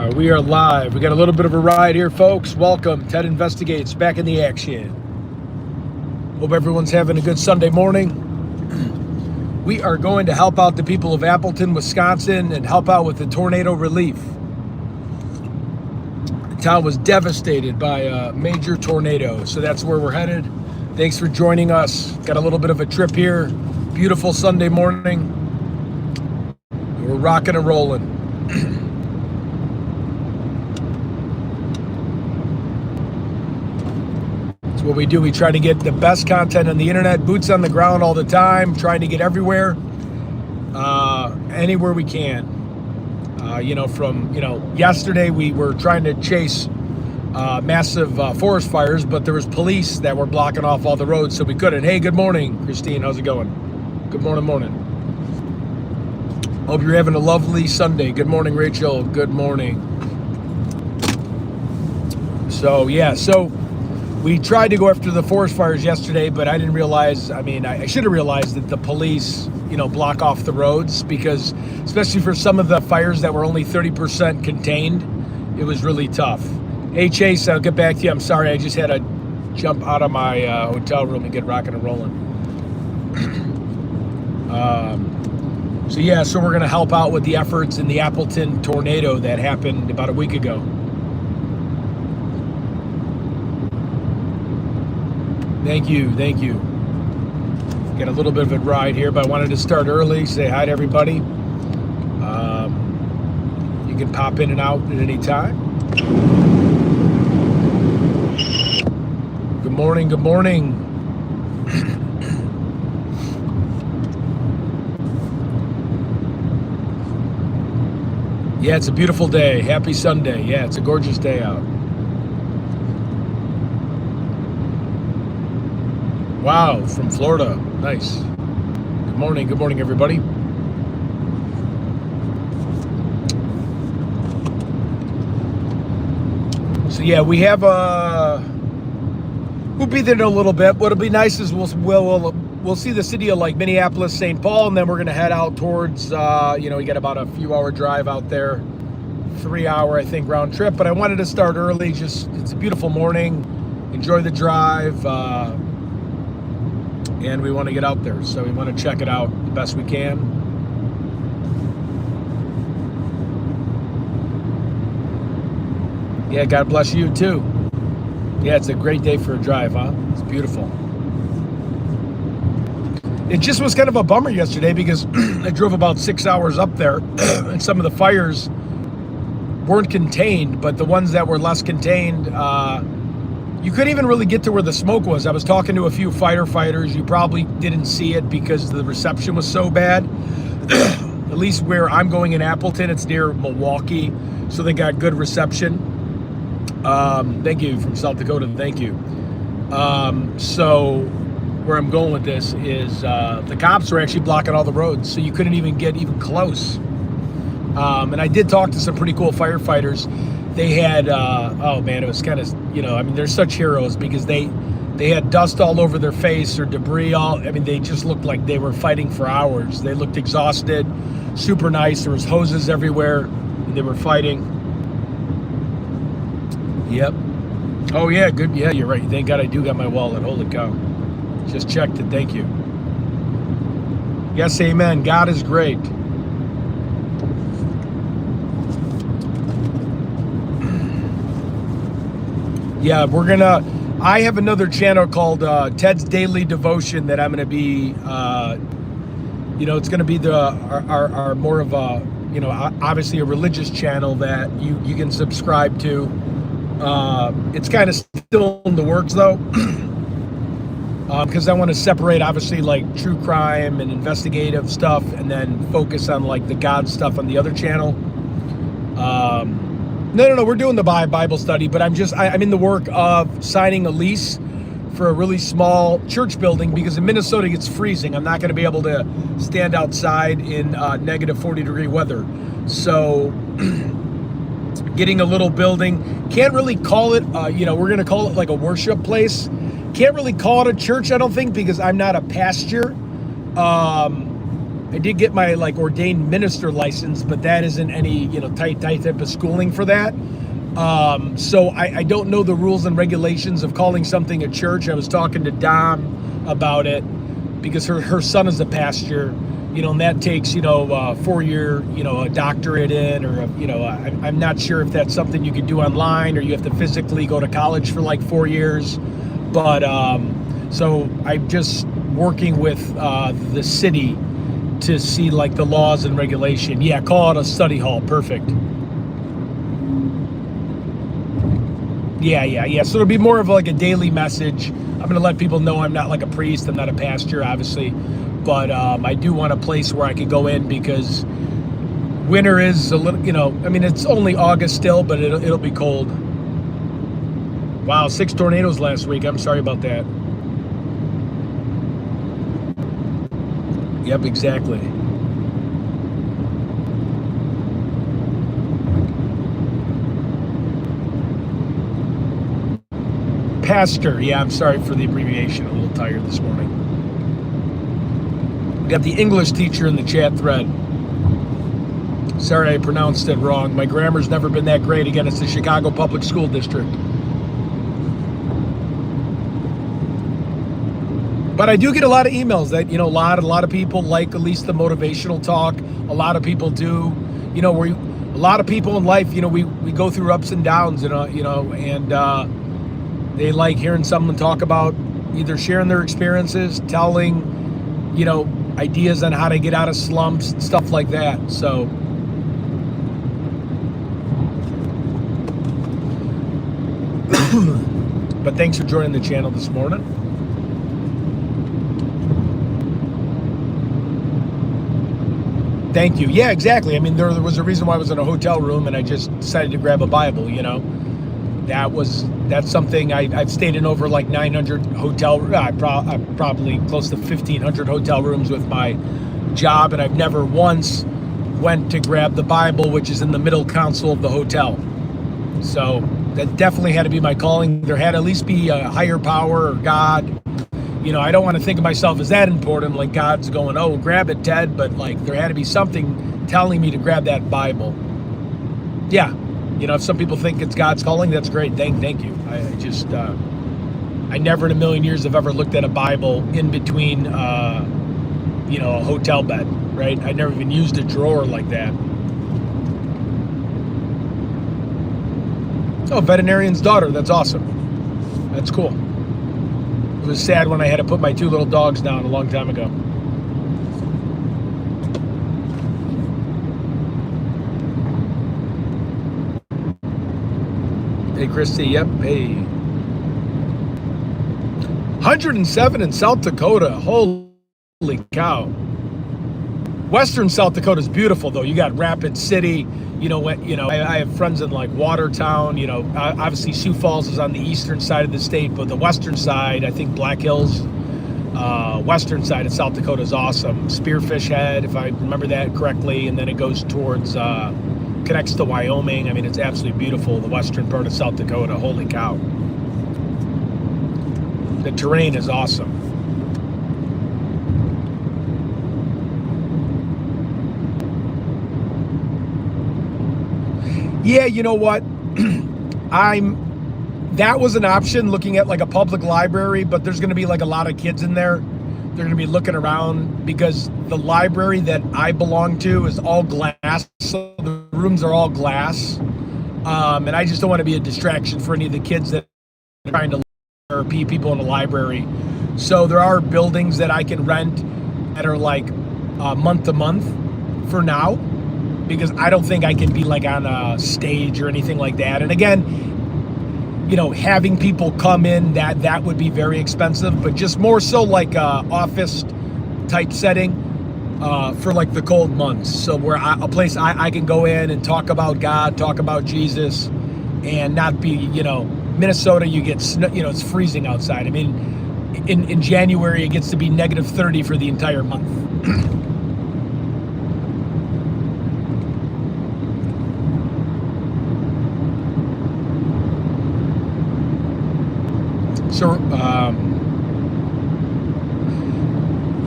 We are live. We got a little bit of a ride here, folks. Welcome. Ted Investigates back in the action. Hope everyone's having a good Sunday morning. We are going to help out the people of Appleton, Wisconsin, and help out with the tornado relief. The town was devastated by a major tornado, so that's where we're headed. Thanks for joining us. Got a little bit of a trip here. Beautiful Sunday morning. We're rocking and rolling. That's what we do. We try to get the best content on the internet, boots on the ground all the time, trying to get everywhere, anywhere we can. Yesterday we were trying to chase massive forest fires, but there was police that were blocking off all the roads, so we couldn't. Hey, good morning, Christine. How's it going? Good morning. Hope you're having a lovely Sunday. Good morning, Rachel. Good morning. So we tried to go after the forest fires yesterday, but I didn't realize, I should have realized that the police, block off the roads, because especially for some of the fires that were only 30% contained, it was really tough. Hey, Chase, I'll get back to you. I'm sorry, I just had to jump out of my hotel room and get rocking and rolling. So we're going to help out with the efforts in the Appleton tornado that happened about a week ago. Thank you. Got a little bit of a ride here, but I wanted to start early, say hi to everybody. You can pop in and out at any time. Good morning. Yeah, it's a beautiful day. Happy Sunday. Yeah, it's a gorgeous day out. Wow, from Florida. Nice. Good morning, everybody. So yeah, we have we'll be there in a little bit. What'll be nice is we'll see the city of like Minneapolis, St. Paul, and then we're gonna head out towards we got about a few hour drive out there, 3 hour I think round trip. But I wanted to start early. It's a beautiful morning. Enjoy the drive. And we want to get out there, so we want to check it out the best we can. Yeah, God bless you too. Yeah, it's a great day for a drive, huh? It's beautiful. It just was kind of a bummer yesterday because I drove about 6 hours up there and some of the fires weren't contained, but the ones that were less contained, you couldn't even really get to where the smoke was. I was talking to a few firefighters. You probably didn't see it because the reception was so bad. At least where I'm going in Appleton, it's near Milwaukee, so they got good reception. Thank you from South Dakota. Thank you. So where I'm going with this is the cops were actually blocking all the roads, so you couldn't even get even close. And I did talk to some pretty cool firefighters. They had, it was kind of, they're such heroes because they had dust all over their face or debris they just looked like they were fighting for hours. They looked exhausted, super nice. There was hoses everywhere. And they were fighting. Yep. Oh yeah, good. Yeah, you're right. Thank God I do got my wallet. Holy cow. Just checked it. Thank you. Yes, amen. God is great. Yeah, I have another channel called Ted's Daily Devotion that I'm going to be, it's going to be our more of a, obviously a religious channel that you can subscribe to. It's kind of still in the works though, because I want to separate obviously like true crime and investigative stuff and then focus on like the God stuff on the other channel. No, we're doing the Bible study, but I'm in the work of signing a lease for a really small church building because in Minnesota it's freezing. I'm not going to be able to stand outside in negative 40-degree weather. So getting a little building, can't really call it, we're going to call it like a worship place. Can't really call it a church, I don't think, because I'm not a pastor. I did get my like ordained minister license, but that isn't any, tight type of schooling for that. So I don't know the rules and regulations of calling something a church. I was talking to Dom about it because her son is a pastor, and that takes, 4-year, a doctorate in, or, I'm not sure if that's something you can do online or you have to physically go to college for like 4 years. But so I'm just working with the city to see like the laws and regulation. Yeah, call it a study hall. Perfect. Yeah. So it'll be more of like a daily message. I'm going to let people know I'm not like a priest. I'm not a pastor, obviously. But I do want a place where I could go in because winter is a little, it's only August still, but it'll be cold. Wow, 6 tornadoes last week. I'm sorry about that. Yep, exactly. Pastor, yeah, I'm sorry for the abbreviation. I'm a little tired this morning. We got the English teacher in the chat thread. Sorry I pronounced it wrong. My grammar's never been that great. Again, it's the Chicago Public School District. But I do get a lot of emails that, a lot of people like at least the motivational talk. A lot of people do, a lot of people in life, we go through ups and downs, and they like hearing someone talk about either sharing their experiences, telling, ideas on how to get out of slumps and stuff like that. So but thanks for joining the channel this morning. Thank you. Yeah, exactly. I mean, there was a reason why I was in a hotel room and I just decided to grab a Bible, That's something I've stayed in over like 900 probably close to 1,500 hotel rooms with my job, and I've never once went to grab the Bible, which is in the middle console of the hotel. So that definitely had to be my calling. There had to at least be a higher power or God. I don't want to think of myself as that important, like God's going, oh, grab it, Ted, but like there had to be something telling me to grab that Bible. Yeah. If some people think it's God's calling, that's great. Thank you. I never in a million years have ever looked at a Bible in between, a hotel bed, right? I never even used a drawer like that. Oh, veterinarian's daughter. That's awesome. That's cool. It was sad when I had to put my 2 little dogs down a long time ago. Hey, Christy, yep, hey. 107 in South Dakota, holy cow. Western South Dakota is beautiful, though. You got Rapid City, I have friends in like Watertown, obviously Sioux Falls is on the eastern side of the state, but the western side, I think Black Hills, western side of South Dakota is awesome. Spearfish Head, if I remember that correctly, and then it goes towards, connects to Wyoming. I mean, it's absolutely beautiful, the western part of South Dakota. Holy cow. The terrain is awesome. Yeah, you know what? That was an option, looking at like a public library, but there's going to be like a lot of kids in there. They're going to be looking around because the library that I belong to is all glass. So the rooms are all glass. And I just don't want to be a distraction for any of the kids that are trying to or people in the library. So there are buildings that I can rent that are like month to month for now, because I don't think I can be like on a stage or anything like that. And again, having people come in, that would be very expensive, but just more so like a office type setting for like the cold months. So where a place I can go in and talk about God, talk about Jesus, and not be, Minnesota, you get, it's freezing outside. I mean, in January, it gets to be negative 30 for the entire month. So,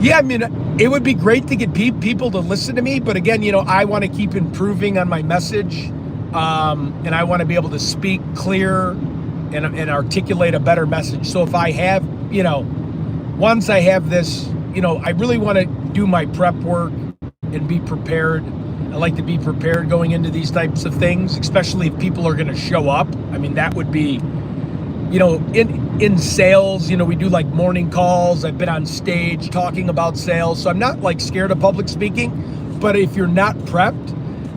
Yeah, I mean, it would be great to get people to listen to me, but again, I want to keep improving on my message, and I want to be able to speak clear and articulate a better message. So if I have, once I have this, I really want to do my prep work and be prepared. I like to be prepared going into these types of things, especially if people are going to show up. I mean, that would be, in sales, we do like morning calls. I've been on stage talking about sales. So I'm not like scared of public speaking, but if you're not prepped,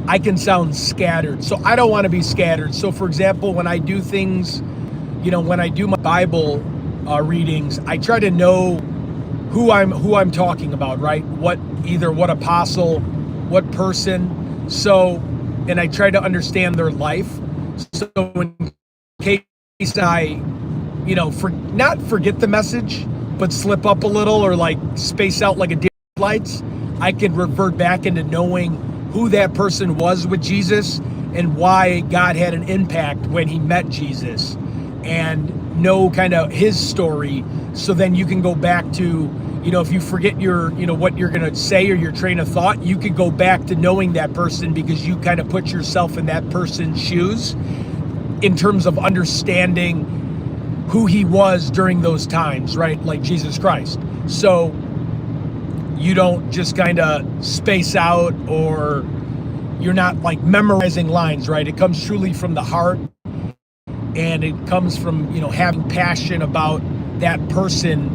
I can sound scattered. So I don't want to be scattered. So for example, when I do things, when I do my Bible readings, I try to know who I'm talking about, right? What apostle, what person. So, and I try to understand their life. So in case I, not forget the message, but slip up a little or like space out like a deer lights, I can revert back into knowing who that person was with Jesus and why God had an impact when he met Jesus, and know kind of his story. So then you can go back to, if you forget your, what you're going to say or your train of thought, you could go back to knowing that person because you kind of put yourself in that person's shoes in terms of understanding who he was during those times, right? Like Jesus Christ. So you don't just kind of space out, or you're not like memorizing lines, right? It comes truly from the heart, and it comes from, having passion about that person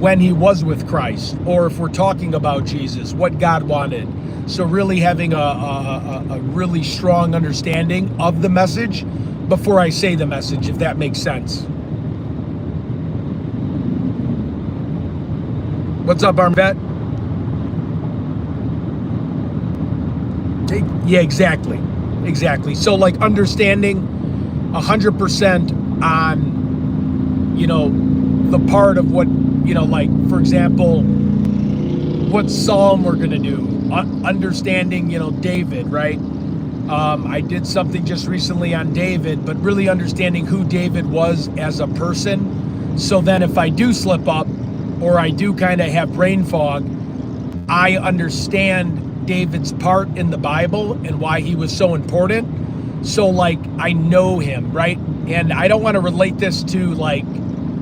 when he was with Christ, or if we're talking about Jesus, what God wanted. So really having a really strong understanding of the message before I say the message, if that makes sense. What's up, Armvet? Yeah, exactly. So like understanding 100% on, the part of what, like for example, what Psalm we're gonna do, understanding, David, right? I did something just recently on David, but really understanding who David was as a person. So then if I do slip up, or I do kind of have brain fog, I understand David's part in the Bible and why he was so important. So like, I know him, right? And I don't want to relate this to like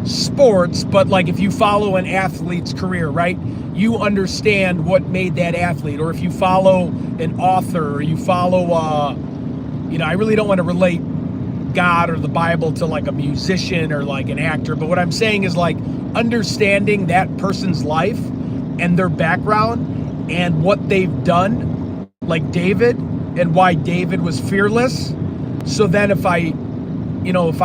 sports, but like if you follow an athlete's career, right? You understand what made that athlete. Or if you follow an author, or you follow, I really don't want to relate God or the Bible to like a musician or like an actor. But what I'm saying is like understanding that person's life and their background and what they've done, like David, and why David was fearless. So then if I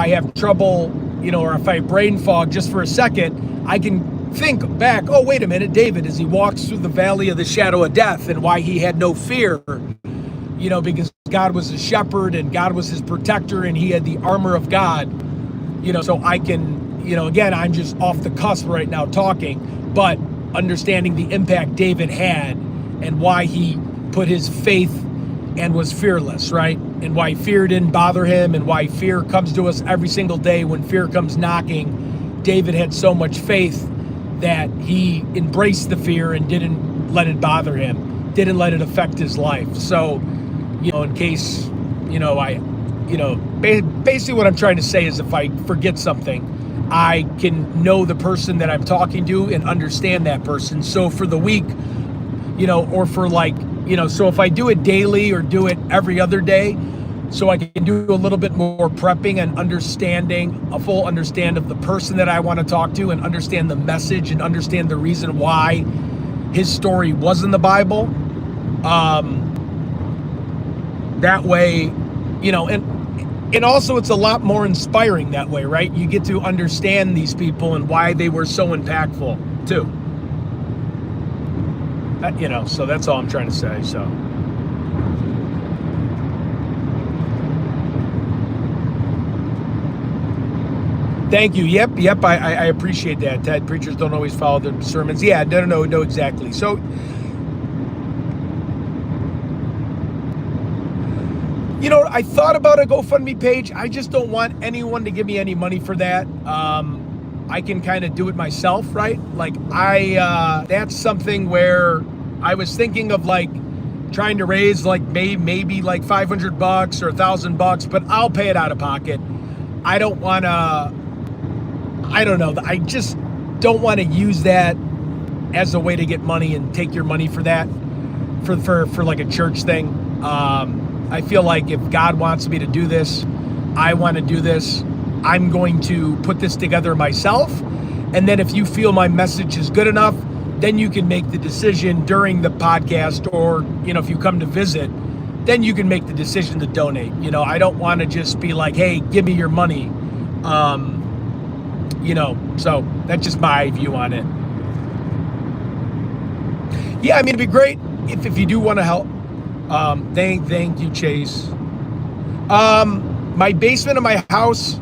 have trouble, or if I brain fog just for a second, I can think back, oh, wait a minute, David, as he walks through the valley of the shadow of death, and why he had no fear, because God was his shepherd and God was his protector and he had the armor of God, so I can, again, I'm just off the cusp right now talking, but understanding the impact David had and why he put his faith and was fearless, right? And why fear didn't bother him, and why fear comes to us every single day when fear comes knocking. David had so much faith that he embraced the fear and didn't let it bother him, didn't let it affect his life. So, in case, basically what I'm trying to say is if I forget something, I can know the person that I'm talking to and understand that person. So for the week, or for like, so if I do it daily or do it every other day, so I can do a little bit more prepping and understanding, a full understand of the person that I want to talk to, and understand the message and understand the reason why his story was in the Bible. That way, and also it's a lot more inspiring that way, right? You get to understand these people and why they were so impactful too. So that's all I'm trying to say, so. Thank you. Yep. I appreciate that, Ted. Preachers don't always follow their sermons. Yeah, no, exactly. So, I thought about a GoFundMe page. I just don't want anyone to give me any money for that. I can kind of do it myself, right? Like that's something where I was thinking of like trying to raise like maybe like $500 or $1,000, but I'll pay it out of pocket. I don't want to, I don't know. I just don't want to use that as a way to get money and take your money for that, for like a church thing. I feel like if God wants me to do this, I want to do this. I'm going to put this together myself. And then if you feel my message is good enough, then you can make the decision during the podcast, or, if you come to visit, then you can make the decision to donate. I don't want to just be like, hey, give me your money. So that's just my view on it. Yeah, I mean, it'd be great if you do want to help. Thank you, Chase. My basement of my house,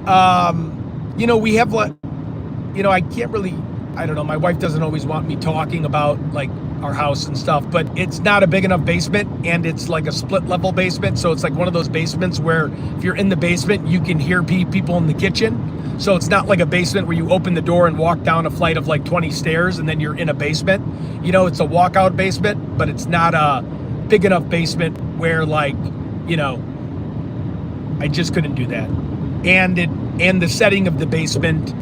we have I can't really, I don't know, my wife doesn't always want me talking about like our house and stuff, but it's not a big enough basement, and it's like a split level basement. So it's like one of those basements where if you're in the basement, you can hear people in the kitchen. So it's not like a basement where you open the door and walk down a flight of like 20 stairs and then you're in a basement. It's a walkout basement, but it's not a big enough basement where like, I just couldn't do that. And the setting of the basement,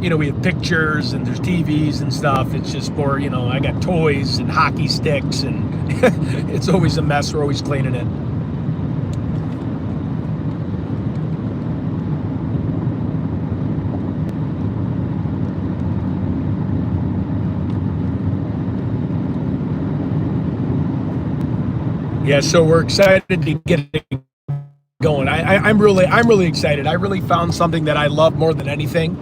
we have pictures and there's TVs and stuff. It's just more, I got toys and hockey sticks, and it's always a mess. We're always cleaning it. Yeah, so we're excited to get it going. I'm really excited. I really found something that I love more than anything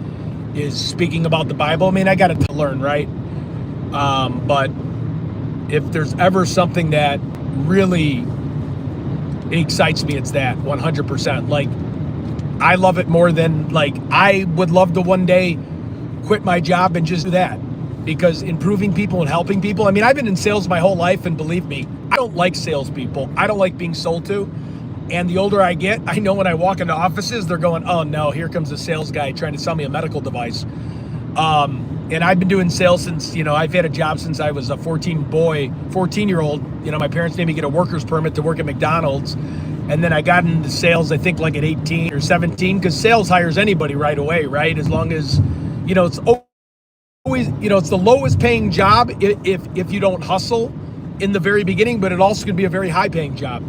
is speaking about the Bible. I mean, I got it to learn, right? But if there's ever something that really excites me, it's that 100%. Like, I love it more than, like, I would love to one day quit my job and just do that, because improving people and helping people. I mean, I've been in sales my whole life, and believe me, I don't like salespeople. I don't like being sold to. And the older I get, I know when I walk into offices, they're going, oh no, here comes a sales guy trying to sell me a medical device. And I've been doing sales since, I've had a job since I was a 14-year-old. My parents made me get a worker's permit to work at McDonald's. And then I got into sales, I think like at 18 or 17, because sales hires anybody right away, right? As long as, it's always, it's the lowest paying job if you don't hustle in the very beginning, but it also can be a very high paying job.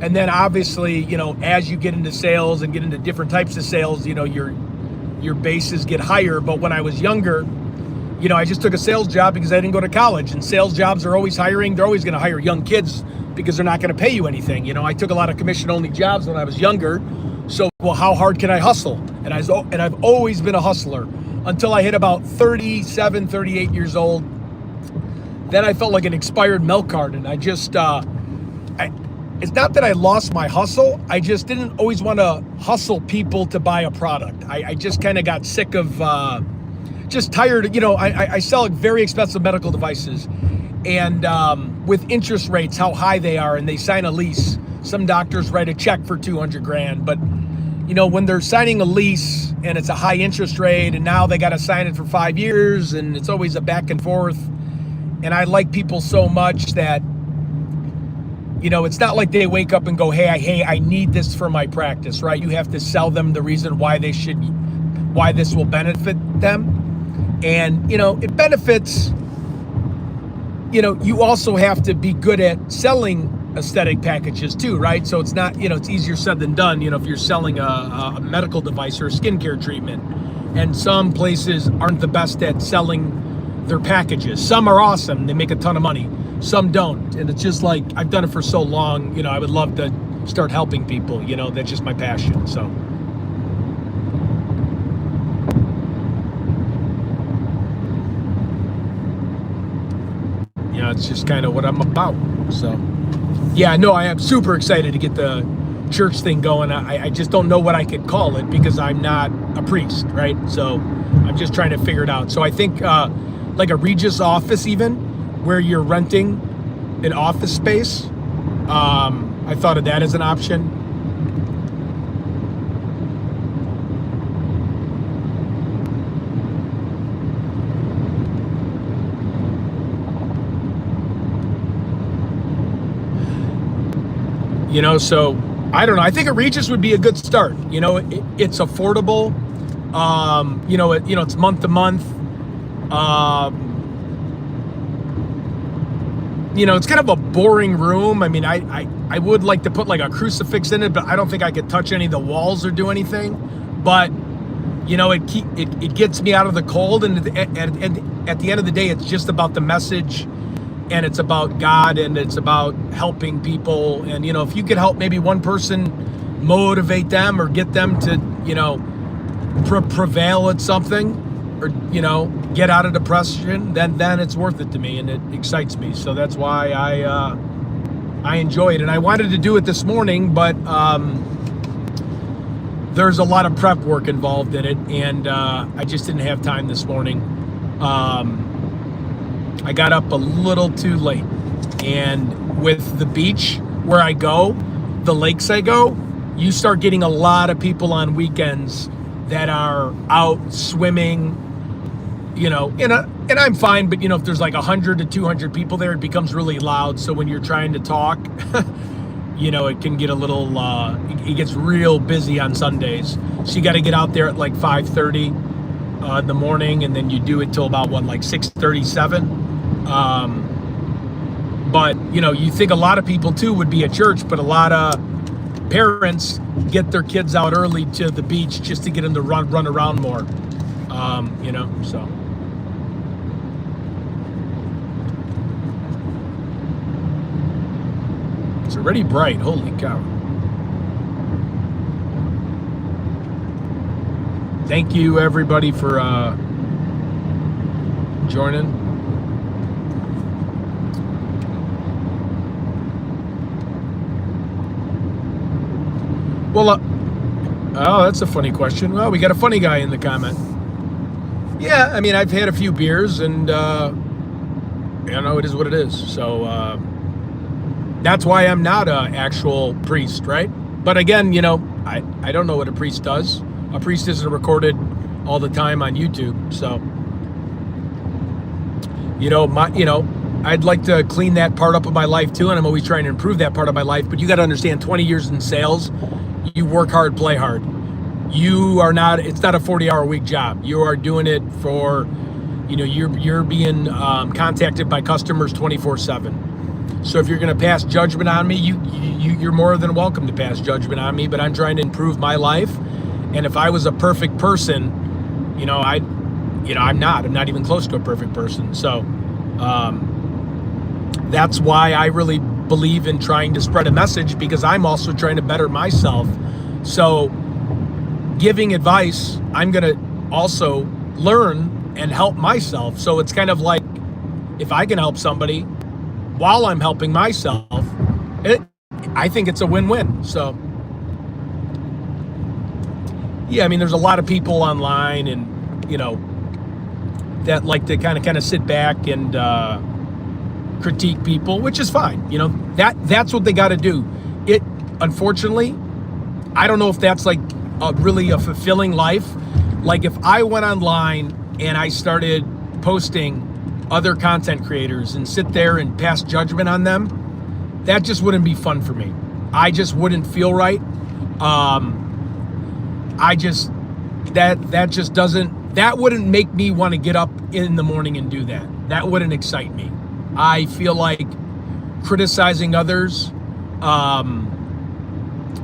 And then obviously, as you get into sales and get into different types of sales, your bases get higher. But when I was younger, I just took a sales job because I didn't go to college, and sales jobs are always hiring. They're always going to hire young kids because they're not going to pay you anything. I took a lot of commission only jobs when I was younger. So, well, how hard can I hustle? And I've always been a hustler until I hit about 37, 38 years old. Then I felt like an expired milk carton. I just, it's not that I lost my hustle. I just didn't always want to hustle people to buy a product. I just kind of got sick of, just tired. I sell very expensive medical devices, and with interest rates, how high they are, and they sign a lease. Some doctors write a check for $200,000, but when they're signing a lease and it's a high interest rate, and now they got to sign it for 5 years, and it's always a back and forth. And I like people so much that, it's not like they wake up and go, hey, I need this for my practice, right? You have to sell them the reason why this will benefit them. And, it benefits, you also have to be good at selling aesthetic packages too, right? So it's not, it's easier said than done, if you're selling a medical device or a skincare treatment. And some places aren't the best at selling their packages. Some are awesome, they make a ton of money. Some don't. And it's just like, I've done it for so long, I would love to start helping people, that's just my passion. So. It's just kind of what I'm about. So, yeah, no, I am super excited to get the church thing going. I just don't know what I could call it because I'm not a priest, right? So I'm just trying to figure it out. So I think like a Regis office, even where you're renting an office space. I thought of that as an option. So I don't know. I think a Regis would be a good start. It's affordable. It's month to month. It's kind of a boring room. I mean, I would like to put like a crucifix in it, but I don't think I could touch any of the walls or do anything. But it gets me out of the cold, and at the end of the day, it's just about the message, and it's about God, and it's about helping people. And if you could help maybe one person, motivate them or get them to prevail at something, or get out of depression, then it's worth it to me, and it excites me. So that's why I enjoy it. And I wanted to do it this morning, but there's a lot of prep work involved in it, and I just didn't have time this morning. I got up a little too late, and with the beach where I go, the lakes I go, you start getting a lot of people on weekends that are out swimming, and I'm fine, but if there's like 100 to 200 people there, it becomes really loud. So when you're trying to talk, it can get a little, it gets real busy on Sundays. So you got to get out there at like 5:30 in the morning, and then you do it till about 6:37. But you think a lot of people too would be at church, but a lot of parents get their kids out early to the beach just to get them to run around more. So. It's already bright. Holy cow. Thank you, everybody, for joining. Well, oh, that's a funny question. Well, we got a funny guy in the comment. Yeah, I mean, I've had a few beers, and it is what it is. So that's why I'm not an actual priest, right? But again, I don't know what a priest does. A priest isn't recorded all the time on YouTube. So, I'd like to clean that part up of my life too, and I'm always trying to improve that part of my life. But you got to understand, 20 years in sales, you work hard, play hard. It's not a 40-hour week job. You are doing it for, you're being contacted by customers 24/7. So if you're going to pass judgment on me, you're more than welcome to pass judgment on me. But I'm trying to improve my life. And if I was a perfect person, I'm not. I'm not even close to a perfect person. So that's why I really believe in trying to spread a message, because I'm also trying to better myself. So giving advice, I'm going to also learn and help myself. So it's kind of like, if I can help somebody while I'm helping myself, I think it's a win-win. So yeah, I mean, there's a lot of people online, and that like to kind of sit back and critique people, which is fine. That's what they got to do. Unfortunately, I don't know if that's like really a fulfilling life. Like if I went online and I started posting other content creators and sit there and pass judgment on them, that just wouldn't be fun for me. I just wouldn't feel right. That wouldn't make me want to get up in the morning and do that. That wouldn't excite me. I feel like criticizing others,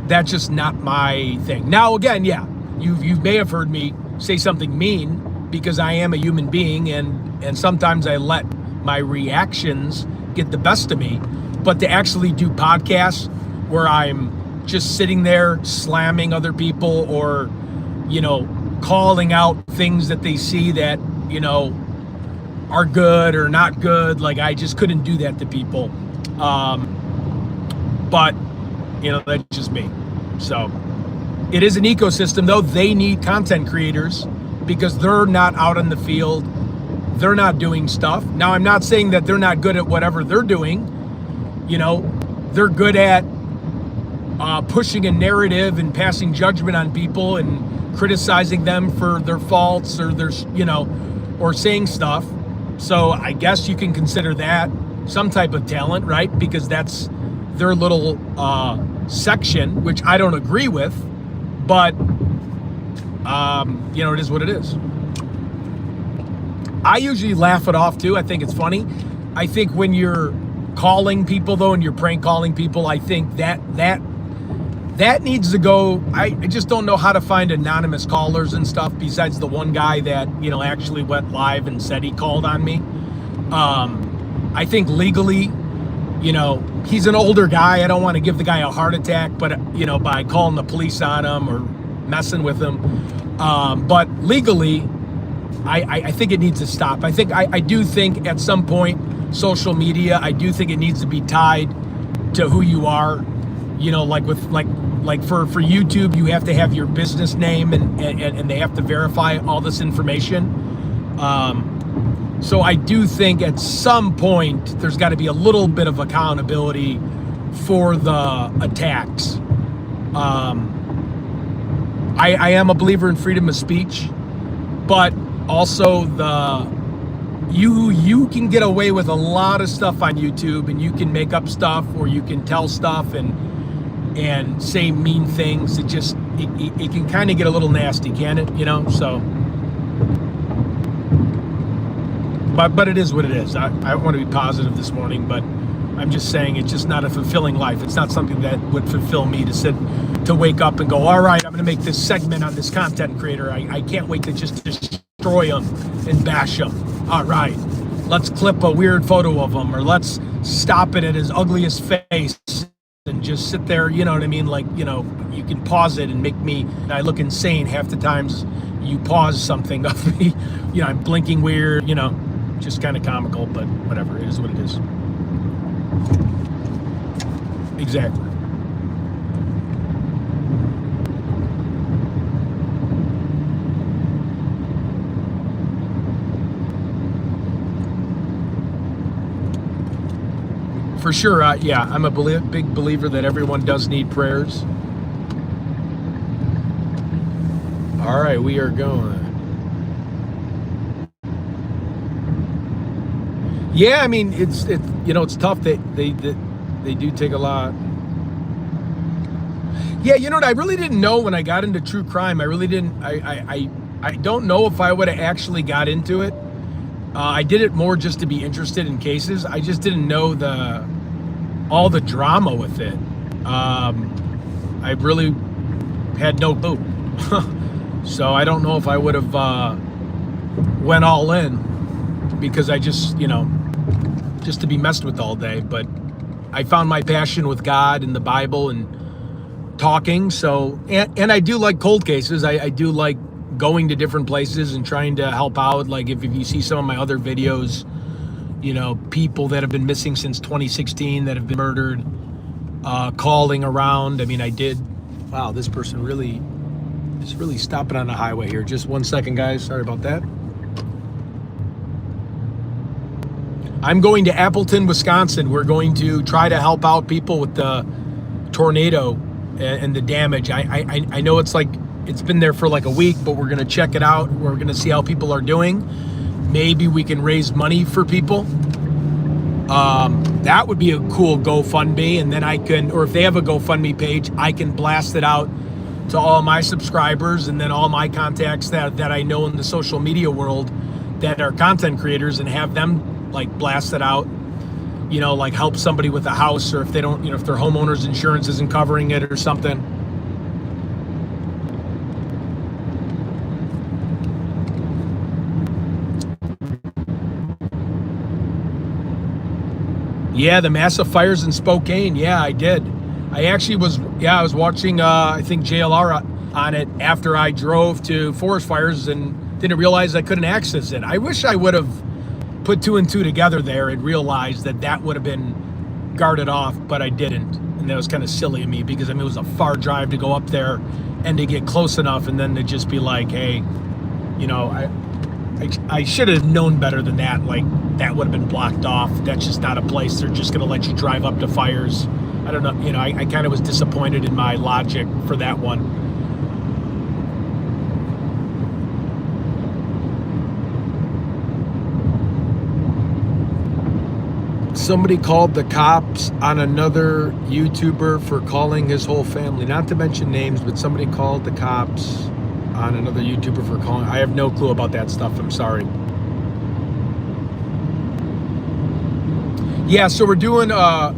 that's just not my thing. Now, again, yeah, you may have heard me say something mean, because I am a human being, and sometimes I let my reactions get the best of me. But to actually do podcasts where I'm just sitting there slamming other people, or calling out things that they see that are good or not good, like I just couldn't do that to people. But that's just me. So it is an ecosystem, though. They need content creators, because they're not out in the field. They're not doing stuff. Now, I'm not saying that they're not good at whatever they're doing. They're good at pushing a narrative and passing judgment on people and criticizing them for their faults or or saying stuff. So I guess you can consider that some type of talent, right? Because that's their little section, which I don't agree with, but it is what it is. I usually laugh it off too. I think it's funny. I think when you're calling people though, and you're prank calling people, I think that needs to go. I just don't know how to find anonymous callers and stuff besides the one guy that, actually went live and said he called on me. I think legally, he's an older guy. I don't want to give the guy a heart attack, but, by calling the police on him or messing with him. But legally, I think it needs to stop. I do think at some point, social media, I do think it needs to be tied to who you are. Like for YouTube, you have to have your business name and they have to verify all this information. So I do think at some point there's got to be a little bit of accountability for the attacks. I am a believer in freedom of speech, but also you can get away with a lot of stuff on YouTube, and you can make up stuff, or you can tell stuff and say mean things. It can kind of get a little nasty, can it? So. But it is what it is. I want to be positive this morning, but I'm just saying it's just not a fulfilling life. It's not something that would fulfill me to wake up and go, all right, I'm going to make this segment on this content creator. I can't wait to just destroy them and bash them. All right, let's clip a weird photo of him, or let's stop it at his ugliest face and just sit there. You know what I mean? Like, you can pause it and make me, I look insane half the times you pause something of me. I'm blinking weird, just kind of comical, but whatever. It is what it is. Exactly. For sure, I'm a big believer that everyone does need prayers. All right, we are going. Yeah, I mean, it's tough. They do take a lot. Yeah, I really didn't know when I got into true crime. I really didn't. I don't know if I would have actually got into it. I did it more just to be interested in cases. I just didn't know all the drama with it. I really had no clue. So I don't know if I would have went all in, because I just to be messed with all day. But I found my passion with God and the Bible and talking. So, and I do like cold cases. I do like going to different places and trying to help out. Like if you see some of my other videos, people that have been missing since 2016 that have been murdered, calling around. I mean, I did. Wow, this person really stopping on the highway here. Just 1 second, guys. Sorry about that. I'm going to Appleton, Wisconsin. We're going to try to help out people with the tornado and the damage. I know it's been there for like a week, but we're going to check it out. We're going to see how people are doing. Maybe we can raise money for people. That would be a cool GoFundMe. And then or if they have a GoFundMe page, I can blast it out to all my subscribers and then all my contacts that I know in the social media world that are content creators, and have them blast it out, help somebody with a house, or if they don't, if their homeowner's insurance isn't covering it or something. Yeah, the massive fires in Spokane. Yeah, I did. I was watching, I think JLR on it after I drove to forest fires and didn't realize I couldn't access it. I wish I would have put two and two together there and realized that would have been guarded off, but I didn't. And that was kind of silly of me, because it was a far drive to go up there and to get close enough, and then to just be like, hey, I should have known better than that. That would have been blocked off. That's just not a place they're just going to let you drive up to fires. I don't know. I kind of was disappointed in my logic for that one. Somebody called the cops on another YouTuber for calling his whole family. Not to mention names, but somebody called the cops on another YouTuber for calling. I have no clue about that stuff. I'm sorry. Yeah, so we're doing, I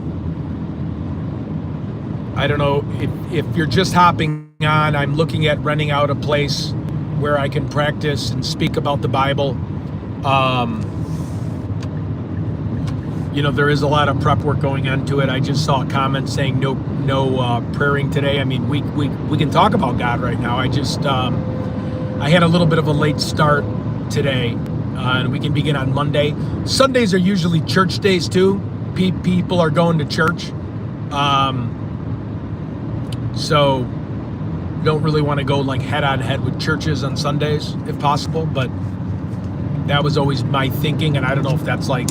don't know, if you're just hopping on, I'm looking at renting out a place where I can practice and speak about the Bible. You know, there is a lot of prep work going into it. I just saw a comment saying no praying today. I mean, we can talk about God right now. I had a little bit of a late start today, and we can begin on Monday. Sundays are usually church days too. People are going to church, so don't really want to go like head on head with churches on Sundays if possible. But that was always my thinking, and I don't know if that's like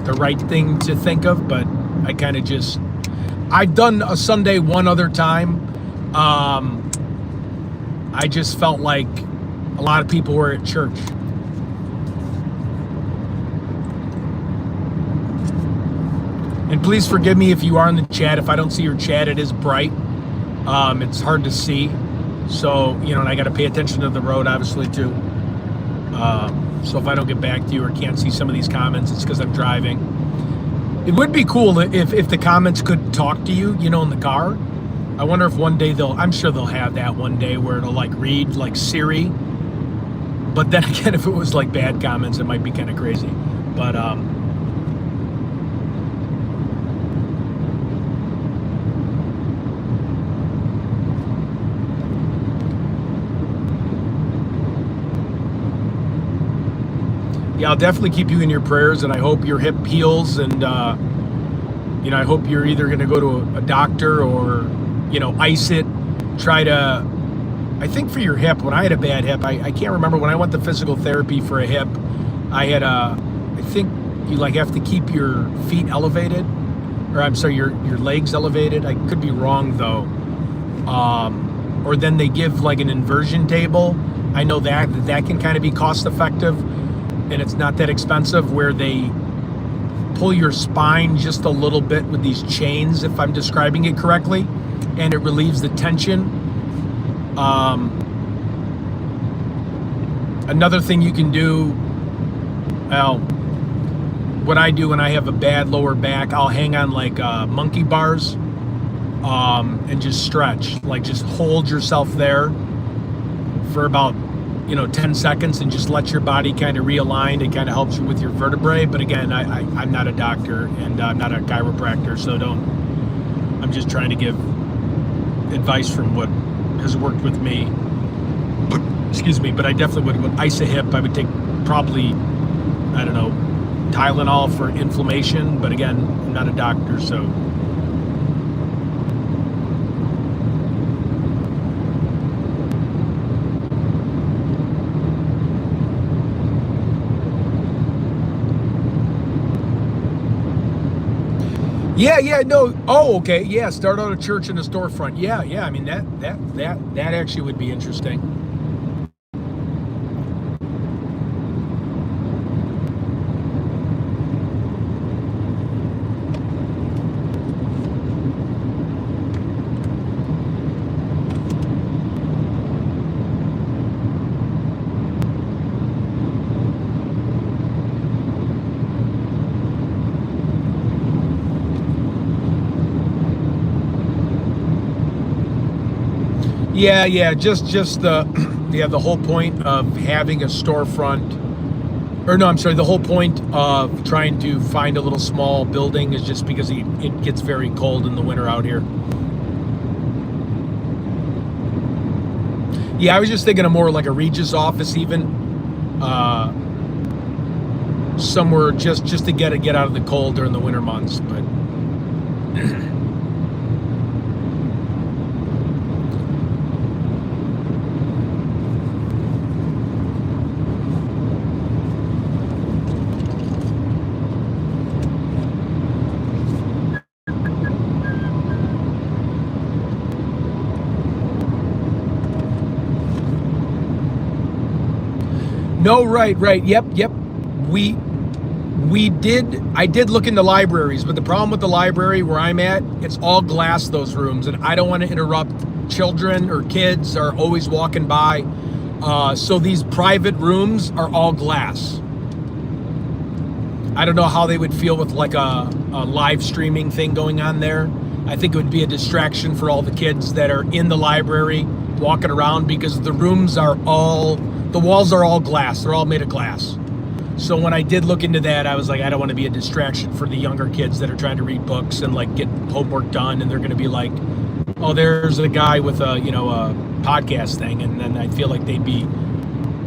the right thing to think of, but I kind of just, I've done a Sunday one other time. I just felt like a lot of people were at church. And please forgive me if you are in the chat. If I don't see your chat, it is bright. It's hard to see. So, you know, and I got to pay attention to the road, obviously, too. So if I don't get back to you or can't see some of these comments, it's because I'm driving. It would be cool if the comments could talk to you, you know, in the car. I wonder if one day I'm sure they'll have that one day where it'll like read like Siri. But then again, if it was like bad comments, it might be kind of crazy. But, yeah, I'll definitely keep you in your prayers, and I hope your hip heals, and you know, I hope you're either going to go to a doctor or, you know, ice it. Try to, I think for your hip, when I had a bad hip, I can't remember, when I went to physical therapy for a hip, I had I think you like have to keep your feet elevated, or I'm sorry, your legs elevated. I could be wrong though. Or then they give like an inversion table. I know that can kind of be cost effective. And it's not that expensive, where they pull your spine just a little bit with these chains, if I'm describing it correctly, and it relieves the tension. Another thing you can do, well, what I do when I have a bad lower back, I'll hang on like monkey bars and just stretch, like just hold yourself there for about, you know, 10 seconds and just let your body kind of realign. It kind of helps you with your vertebrae. But again, I'm not a doctor, and I'm not a chiropractor, so I'm just trying to give advice from what has worked with me. Excuse me, but I definitely would ice a hip. I would take probably, I don't know, Tylenol for inflammation. But again, I'm not a doctor, so. Yeah, no. Oh, okay. Yeah, start out a church in a storefront. Yeah. I mean, that actually would be interesting. Yeah, just the whole point of having a storefront, or no, I'm sorry, the whole point of trying to find a little small building is just because it gets very cold in the winter out here. Yeah, I was just thinking of more like a Regis office, even somewhere just to get out of the cold during the winter months, but. No, right. Yep. I did look into libraries, but the problem with the library where I'm at, it's all glass, those rooms, and I don't want to interrupt children or kids are always walking by. So these private rooms are all glass. I don't know how they would feel with like a live streaming thing going on there. I think it would be a distraction for all the kids that are in the library walking around, because the walls are all glass. They're all made of glass. So when I did look into that, I was like, I don't want to be a distraction for the younger kids that are trying to read books and like get homework done, and they're going to be like, oh, there's a guy with a podcast thing, and then I feel like they'd be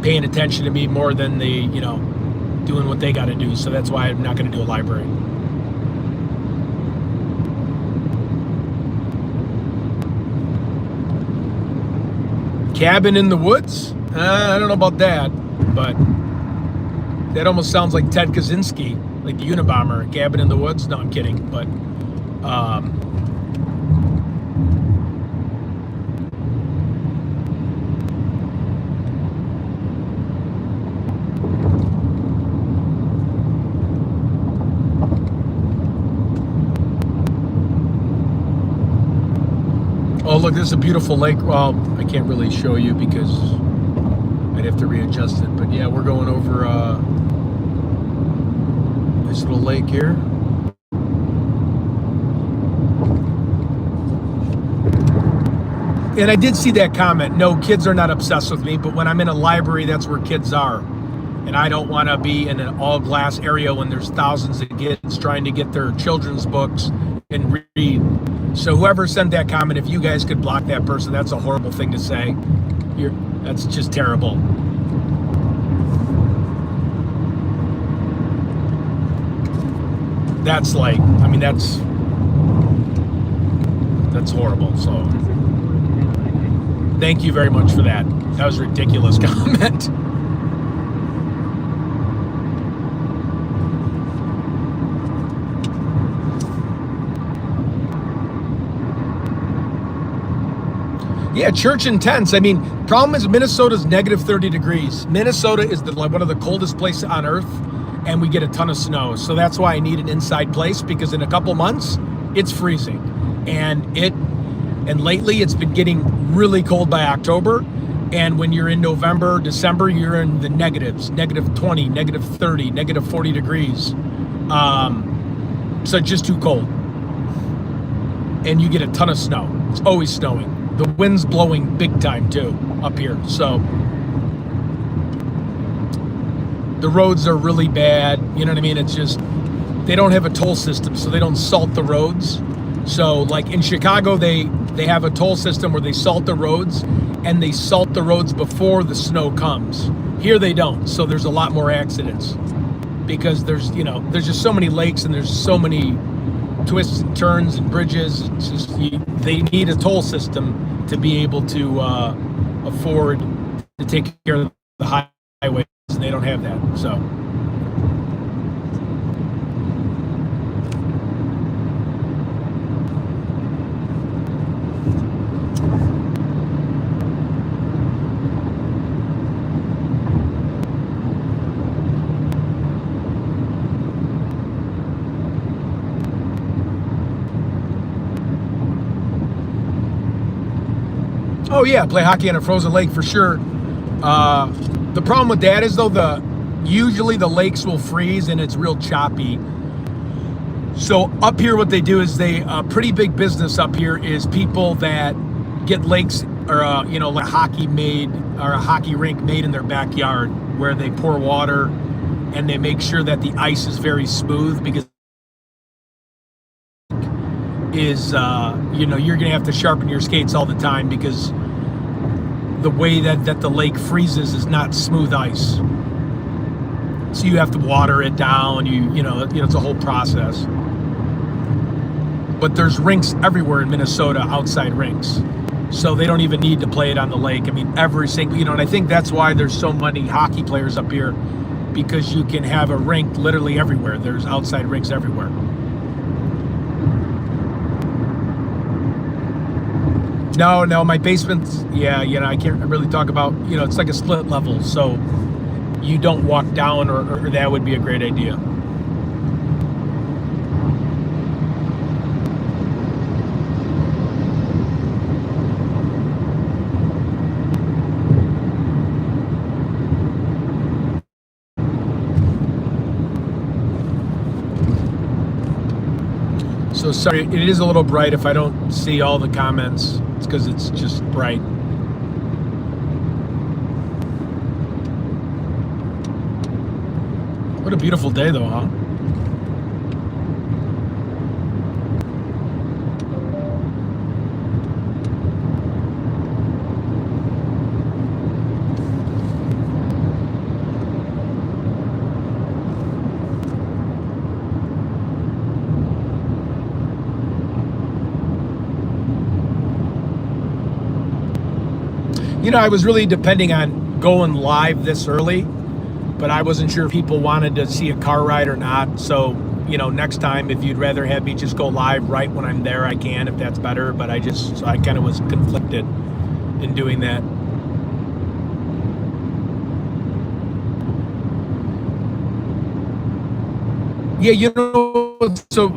paying attention to me more than they, doing what they got to do. So that's why I'm not going to do a library. Cabin in the woods? I don't know about that, but that almost sounds like Ted Kaczynski, like the Unabomber. Cabin in the woods? No, I'm kidding, but oh, look, this is a beautiful lake. Well, I can't really show you because I'd have to readjust it. But yeah, we're going over this little lake here. And I did see that comment. No, kids are not obsessed with me, but when I'm in a library, that's where kids are. And I don't want to be in an all glass area when there's thousands of kids trying to get their children's books and read. So whoever sent that comment, if you guys could block that person, that's a horrible thing to say. That's just terrible. That's like, that's horrible. So thank you very much for that. That was a ridiculous comment. Yeah, church in tents. Problem is Minnesota's negative 30 degrees. Minnesota is one of the coldest places on earth, and we get a ton of snow. So that's why I need an inside place, because in a couple months, it's freezing. And lately it's been getting really cold by October. And when you're in November, December, you're in the negatives, negative 20, negative 30, negative 40 degrees. So it's just too cold. And you get a ton of snow. It's always snowing. The wind's blowing big time too up here. So the roads are really bad. You know what I mean? It's just, they don't have a toll system, so they don't salt the roads. So like in Chicago, they have a toll system where they salt the roads, and they salt the roads before the snow comes. Here they don't. So there's a lot more accidents because there's just so many lakes, and there's so many twists and turns and bridges. It's just, they need a toll system to be able to afford to take care of the highways, and they don't have that. So oh yeah, play hockey on a frozen lake for sure. The problem with that is though, usually the lakes will freeze and it's real choppy. So up here, what they do is a pretty big business up here is people that get lakes or like hockey made, or a hockey rink made in their backyard, where they pour water and they make sure that the ice is very smooth, because you're gonna have to sharpen your skates all the time, because the way that the lake freezes is not smooth ice. So you have to water it down. It's a whole process. But there's rinks everywhere in Minnesota, outside rinks. So they don't even need to play it on the lake. Every single, and I think that's why there's so many hockey players up here, because you can have a rink literally everywhere. There's outside rinks everywhere. No, my basement's, I can't really talk about, it's like a split level, so you don't walk down, or that would be a great idea. So sorry, it is a little bright if I don't see all the comments. It's because it's just bright. What a beautiful day though, huh? You know, I was really depending on going live this early, but I wasn't sure if people wanted to see a car ride or not. So, you know, next time, if you'd rather have me just go live right when I'm there, I can, if that's better. But I kind of was conflicted in doing that. Yeah, you know, so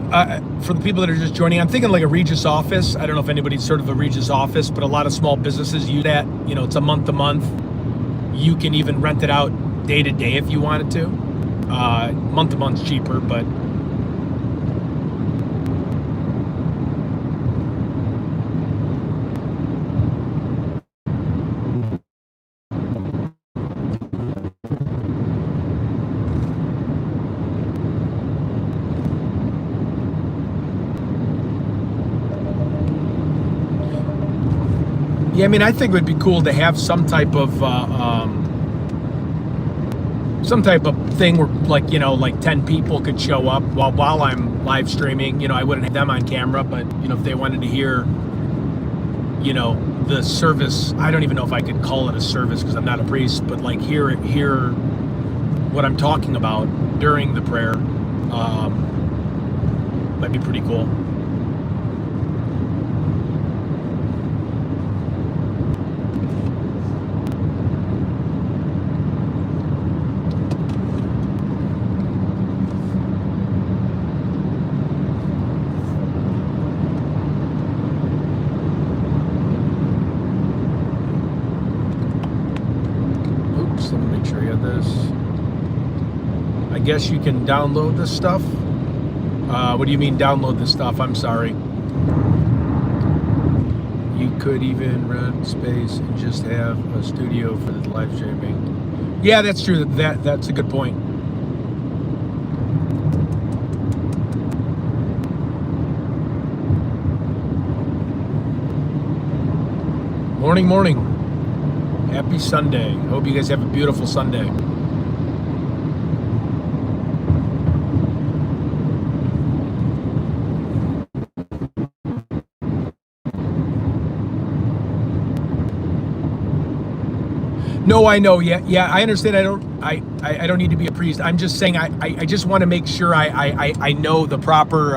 for the people that are just joining, I'm thinking like a Regis office. I don't know if anybody's heard of a Regis office, but a lot of small businesses use that. You know, it's a month to month. You can even rent it out day to day if you wanted to. Month to month's cheaper, but yeah, I mean, I think it would be cool to have some type of thing where, like, you know, like 10 people could show up while I'm live streaming. You know, I wouldn't have them on camera, but you know, if they wanted to hear, you know, the service, I don't even know if I could call it a service because I'm not a priest, but like hear what I'm talking about during the prayer, might be pretty cool. Let me make sure I got this. I guess you can download this stuff. What do you mean download this stuff? I'm sorry. You could even rent space and just have a studio for the live streaming. Yeah, that's true. That's a good point. Morning. Happy Sunday. Hope you guys have a beautiful Sunday. No, I know. Yeah, I understand. I don't need to be a priest. I'm just saying I just want to make sure I know the proper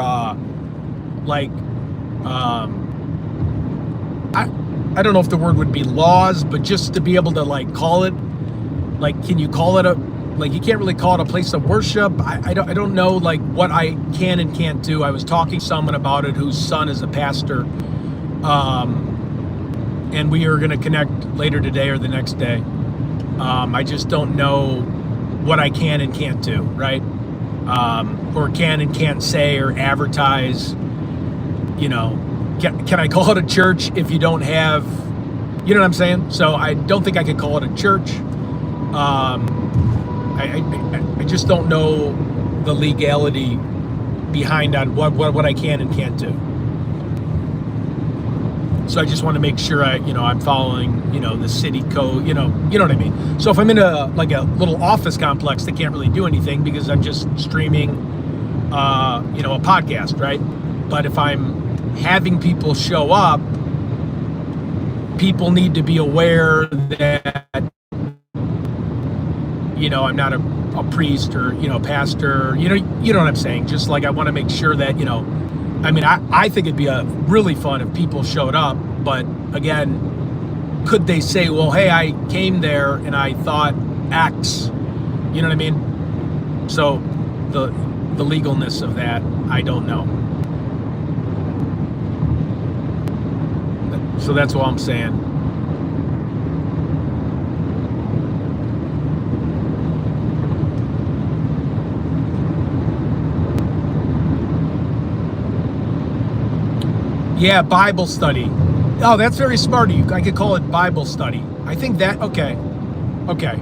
I don't know if the word would be laws, but just to be able to like call it, like, can you call it you can't really call it a place of worship. I don't know like what I can and can't do. I was talking to someone about it whose son is a pastor, and we are going to connect later today or the next day. I just don't know what I can and can't do, right? Or can and can't say or advertise, you know. Can I call it a church if you don't have, you know what I'm saying? So I don't think I could call it a church. I just don't know the legality behind on what I can and can't do. So I just want to make sure I'm following, you know, the city code, you know what I mean? So if I'm in a little office complex, they can't really do anything because I'm just streaming, a podcast, right? But if I'm having people show up, people need to be aware that, you know, I'm not a priest or, you know, a pastor, you know what I'm saying? Just like I want to make sure that, you know, I mean, I think it'd be really fun if people showed up, but again, could they say, well, hey, I came there and I thought X, you know what I mean? So the legalness of that, I don't know. So that's all I'm saying. Yeah, Bible study. Oh, that's very smart of you. I could call it Bible study. I think that, okay. Okay.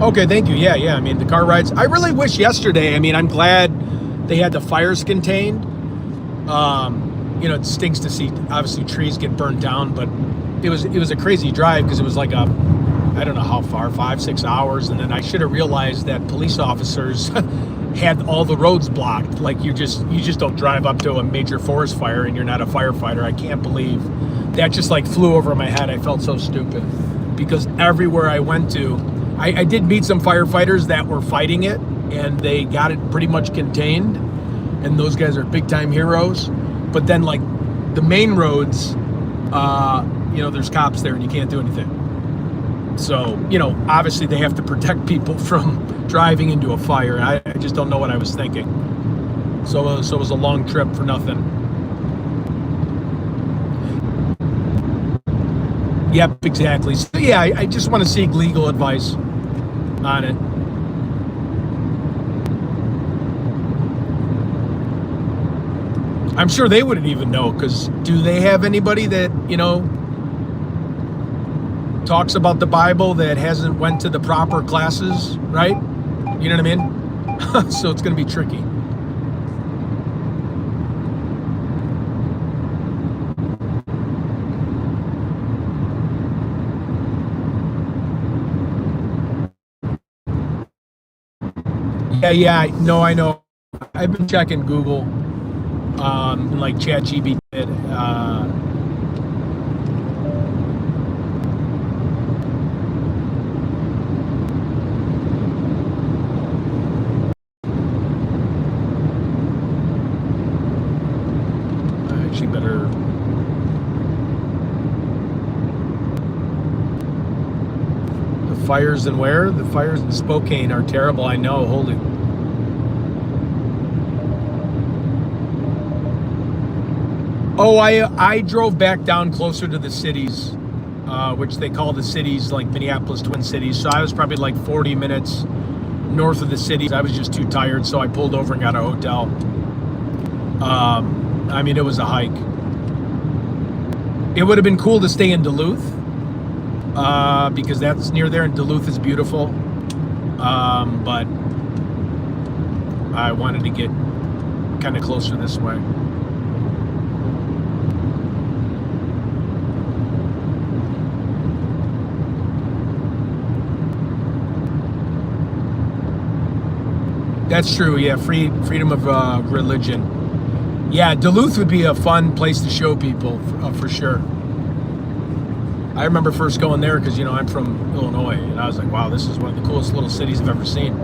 Okay, thank you. Yeah, yeah. I mean, the car rides. I really wish yesterday. I mean, I'm glad they had the fires contained. It stinks to see obviously trees get burned down, but it was a crazy drive because it was like I don't know how far, 5-6 hours, and then I should have realized that police officers had all the roads blocked. Like you just don't drive up to a major forest fire and you're not a firefighter. I can't believe that just like flew over my head. I felt so stupid because everywhere I went to, I did meet some firefighters that were fighting it and they got it pretty much contained. And those guys are big time heroes. But then like the main roads, there's cops there and you can't do anything. So, obviously they have to protect people from driving into a fire. I just don't know what I was thinking. So it was a long trip for nothing. Yep, exactly. So yeah, I just want to seek legal advice on it. I'm sure they wouldn't even know, because do they have anybody that, talks about the Bible that hasn't went to the proper classes, right? You know what I mean? So it's going to be tricky. Yeah, no, I know. I've been checking Google, and like ChatGPT. I actually better. The fires in where? The fires in Spokane are terrible. I know. Holy. Oh, I drove back down closer to the cities, which they call the cities like Minneapolis, Twin Cities. So I was probably like 40 minutes north of the cities. I was just too tired, so I pulled over and got a hotel. I mean, it was a hike. It would have been cool to stay in Duluth, because that's near there, and Duluth is beautiful. But I wanted to get kind of closer this way. That's true. Yeah, freedom of religion. Yeah, Duluth would be a fun place to show people for sure. I remember first going there because I'm from Illinois, and I was like, wow, this is one of the coolest little cities I've ever seen.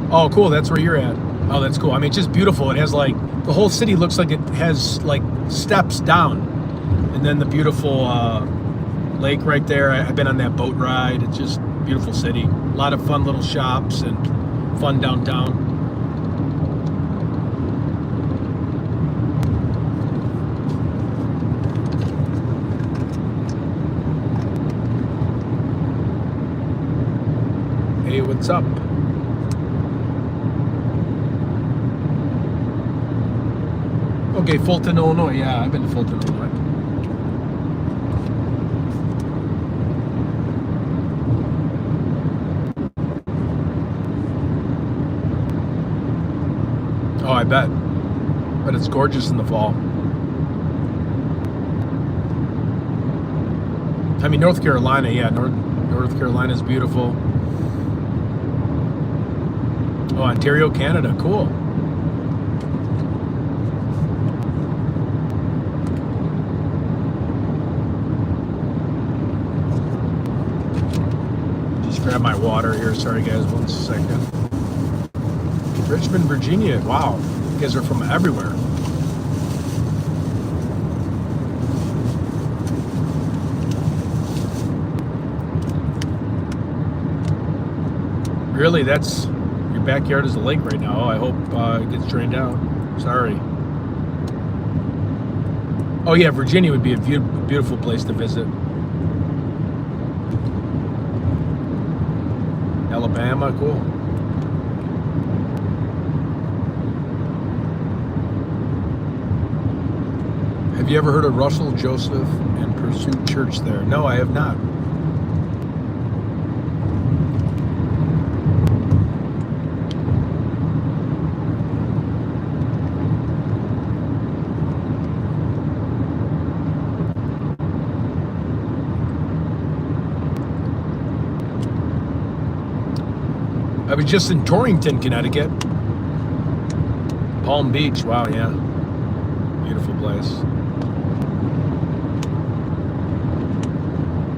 Oh, cool. That's where you're at. Oh, that's cool. I mean, it's just beautiful. It has like the whole city looks like it has like steps down, and then the beautiful lake right there. I've been on that boat ride. It's just beautiful city. A lot of fun little shops and fun downtown. Hey, what's up? Okay, Fulton, Illinois. Yeah, I've been to Fulton, Illinois. Oh, I bet. But it's gorgeous in the fall. I mean, North Carolina, yeah, North Carolina is beautiful. Oh, Ontario, Canada, cool. Just grab my water here. Sorry, guys, 1 second. Richmond, Virginia. Wow, you guys are from everywhere. Really, that's backyard is a lake right now. Oh, I hope it gets drained out. Sorry. Oh yeah, Virginia would be a beautiful place to visit. Alabama, cool. Have you ever heard of Russell Joseph and Pursuit Church there? No, I have not. I was just in Torrington, Connecticut. Palm Beach, wow, yeah. Beautiful place.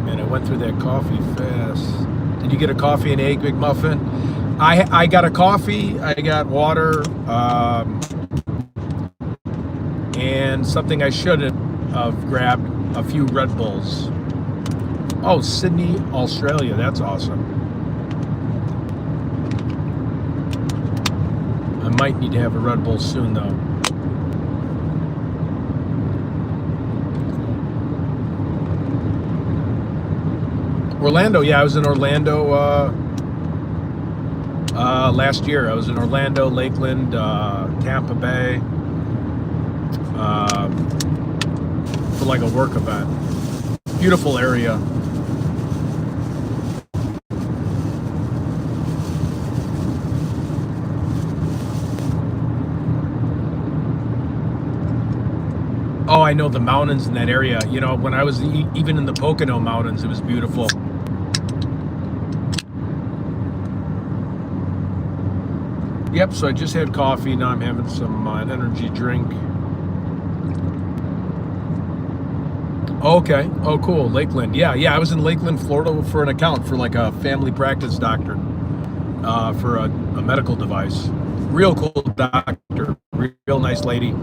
Man, I went through that coffee fast. Did you get a coffee and egg McMuffin? I got a coffee, I got water, and something I should have grabbed, a few Red Bulls. Oh, Sydney, Australia, that's awesome. I might need to have a Red Bull soon, though. Orlando, yeah, I was in Orlando last year. I was in Orlando, Lakeland, Tampa Bay for like a work event. Beautiful area. Oh, I know the mountains in that area. You know, when I was even in the Pocono Mountains, it was beautiful. Yep, so I just had coffee. Now I'm having some an energy drink. Okay. Oh, cool. Lakeland. Yeah, I was in Lakeland, Florida for an account for like a family practice doctor for a medical device. Real cool doctor. Real nice lady.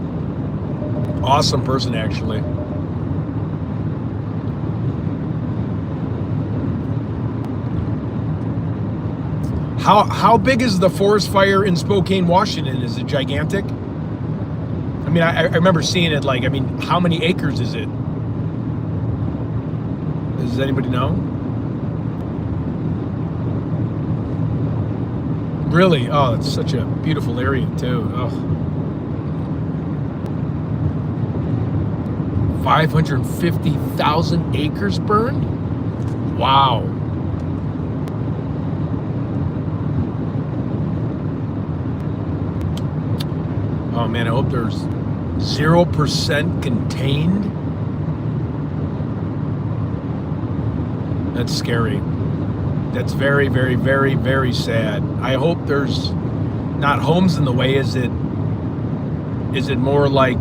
Awesome person, actually. How big is the forest fire in Spokane, Washington? Is it gigantic? I mean, I remember seeing it. Like, I mean, how many acres is it? Does anybody know? Really? Oh, it's such a beautiful area too. Oh. 550,000 acres burned? Wow. Oh man, I hope there's 0% contained. That's scary. That's very, very, very, very sad. I hope there's not homes in the way. Is it more like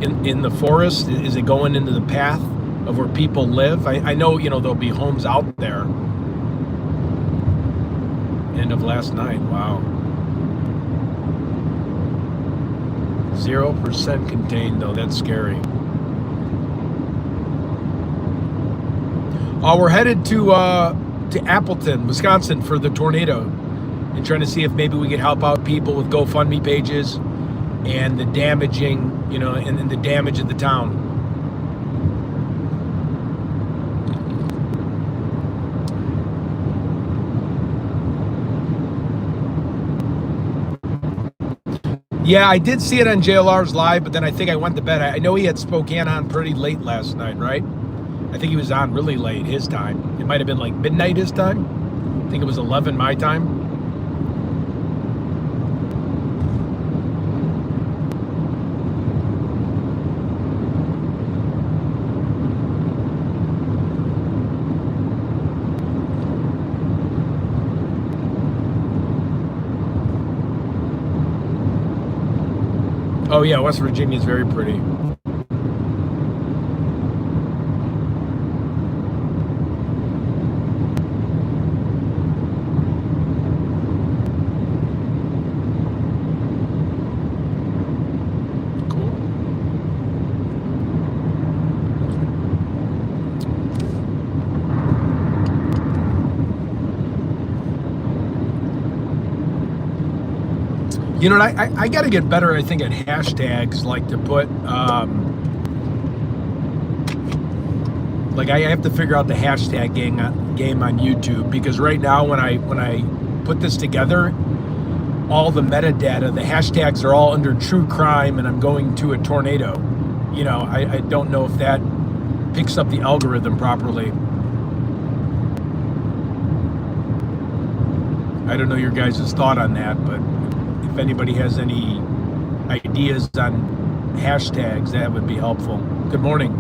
in the forest? Is it going into the path of where people live? I know, you know, there'll be homes out there. End of last night. Wow. 0% contained, though. That's scary. We're headed to Appleton, Wisconsin for the tornado, and trying to see if maybe we could help out people with GoFundMe pages and the damaging, you know, and the damage of the town. Yeah, I did see it on JLR's live, but then I think I went to bed. I know he had Spokane on pretty late last night, right? I think he was on really late his time. It might have been like midnight his time. I think it was 11 my time. Oh yeah, West Virginia is very pretty. You know, I got to get better, I think, at hashtags, like to put, like I have to figure out the hashtag game on YouTube, because right now when I put this together, all the metadata, the hashtags are all under true crime, and I'm going to a tornado. You know, I don't know if that picks up the algorithm properly. I don't know your guys' thought on that, but if anybody has any ideas on hashtags, that would be helpful. Good morning.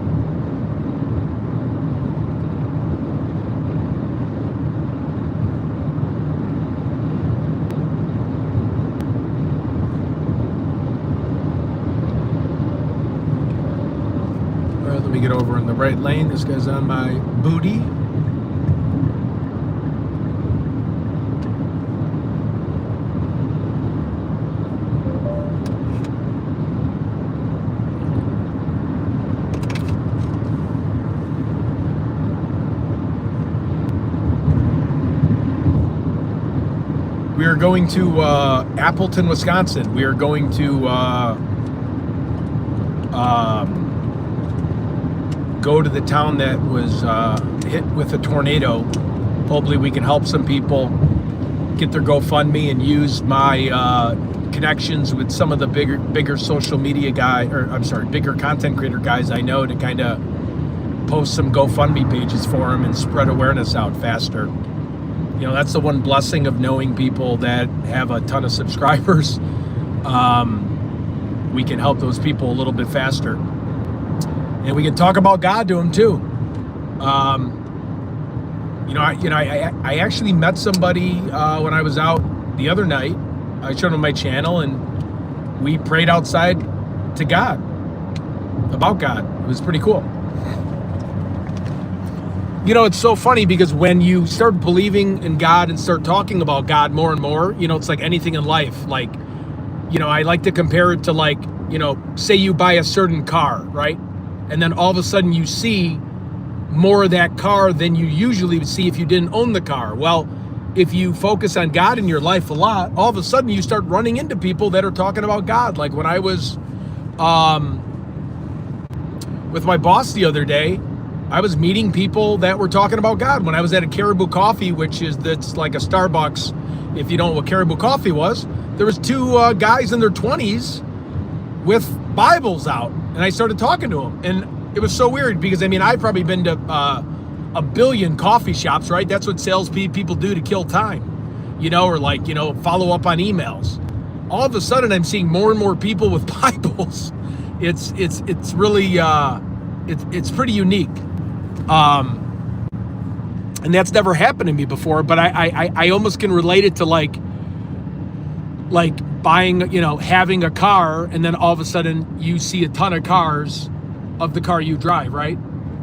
All right, let me get over in the right lane. This guy's on my booty. We are going to Appleton, Wisconsin. We are going to go to the town that was hit with a tornado. Hopefully we can help some people get their GoFundMe and use my connections with some of the bigger social media bigger content creator guys I know, to kind of post some GoFundMe pages for them and spread awareness out faster. You know, that's the one blessing of knowing people that have a ton of subscribers. We can help those people a little bit faster, and we can talk about God to them too. I actually met somebody when I was out the other night. I showed him my channel, and we prayed outside to God, about God. It was pretty cool. You know, it's so funny, because when you start believing in God and start talking about God more and more, you know, it's like anything in life. Like, you know, I like to compare it to, like, you know, say you buy a certain car, right? And then all of a sudden you see more of that car than you usually would see if you didn't own the car. Well, if you focus on God in your life a lot, all of a sudden you start running into people that are talking about God. Like when I was with my boss the other day, I was meeting people that were talking about God. When I was at a Caribou Coffee, that's like a Starbucks, if you don't know what Caribou Coffee was, there was two guys in their 20s with Bibles out, and I started talking to them. And it was so weird, because I mean, I've probably been to a billion coffee shops, right? That's what sales people do to kill time, you know, or like, you know, follow up on emails. All of a sudden I'm seeing more and more people with Bibles. It's really, it's pretty unique. And that's never happened to me before, but I almost can relate it to like buying, you know, having a car, and then all of a sudden you see a ton of cars of the car you drive, right?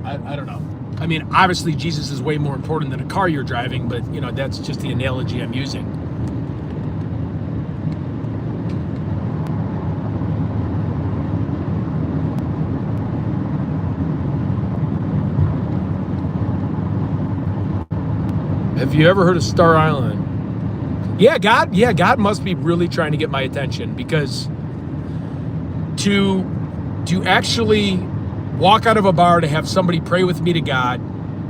I don't know. I mean, obviously Jesus is way more important than a car you're driving, but you know, that's just the analogy I'm using. Have you ever heard of Star Island? Yeah, God must be really trying to get my attention, because to actually walk out of a bar to have somebody pray with me to God,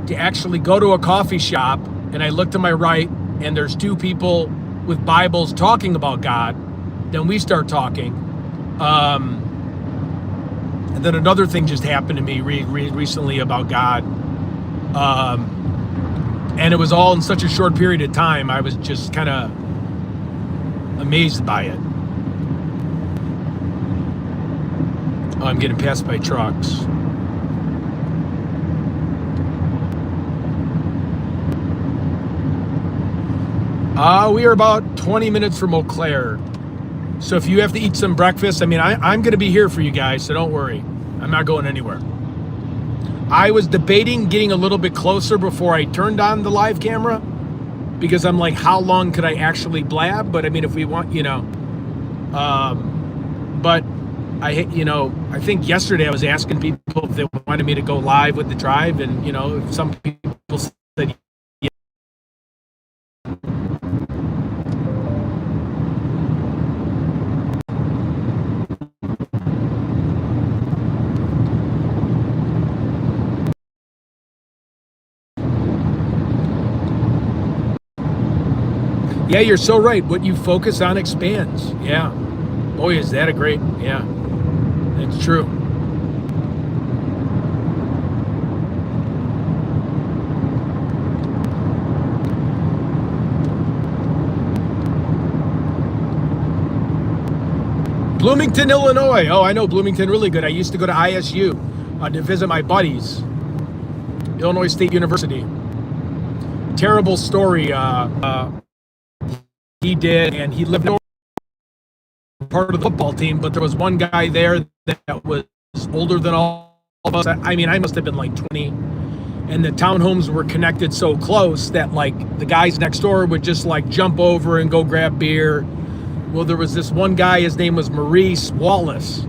to actually go to a coffee shop and I look to my right and there's two people with Bibles talking about God, then we start talking. And then another thing just happened to me recently about God. And it was all in such a short period of time. I was just kind of amazed by it. Oh, I'm getting passed by trucks. We are about 20 minutes from Eau Claire. So if you have to eat some breakfast, I mean, I'm going to be here for you guys, so don't worry. I'm not going anywhere. I was debating getting a little bit closer before I turned on the live camera, because I'm like, how long could I actually blab? But I mean, if we want, you know, but I think yesterday I was asking people if they wanted me to go live with the drive, and you know, some people said yeah. Yeah, you're so right. What you focus on expands. Yeah. Boy, is that a great, yeah, it's true. Bloomington, Illinois. Oh, I know Bloomington really good. I used to go to ISU to visit my buddies. Illinois State University. Terrible story. He did, and he lived part of the football team, but there was one guy there that was older than all of us. I mean, I must have been like 20, and the townhomes were connected so close that like the guys next door would just like jump over and go grab beer. Well, there was this one guy, his name was Maurice Wallace,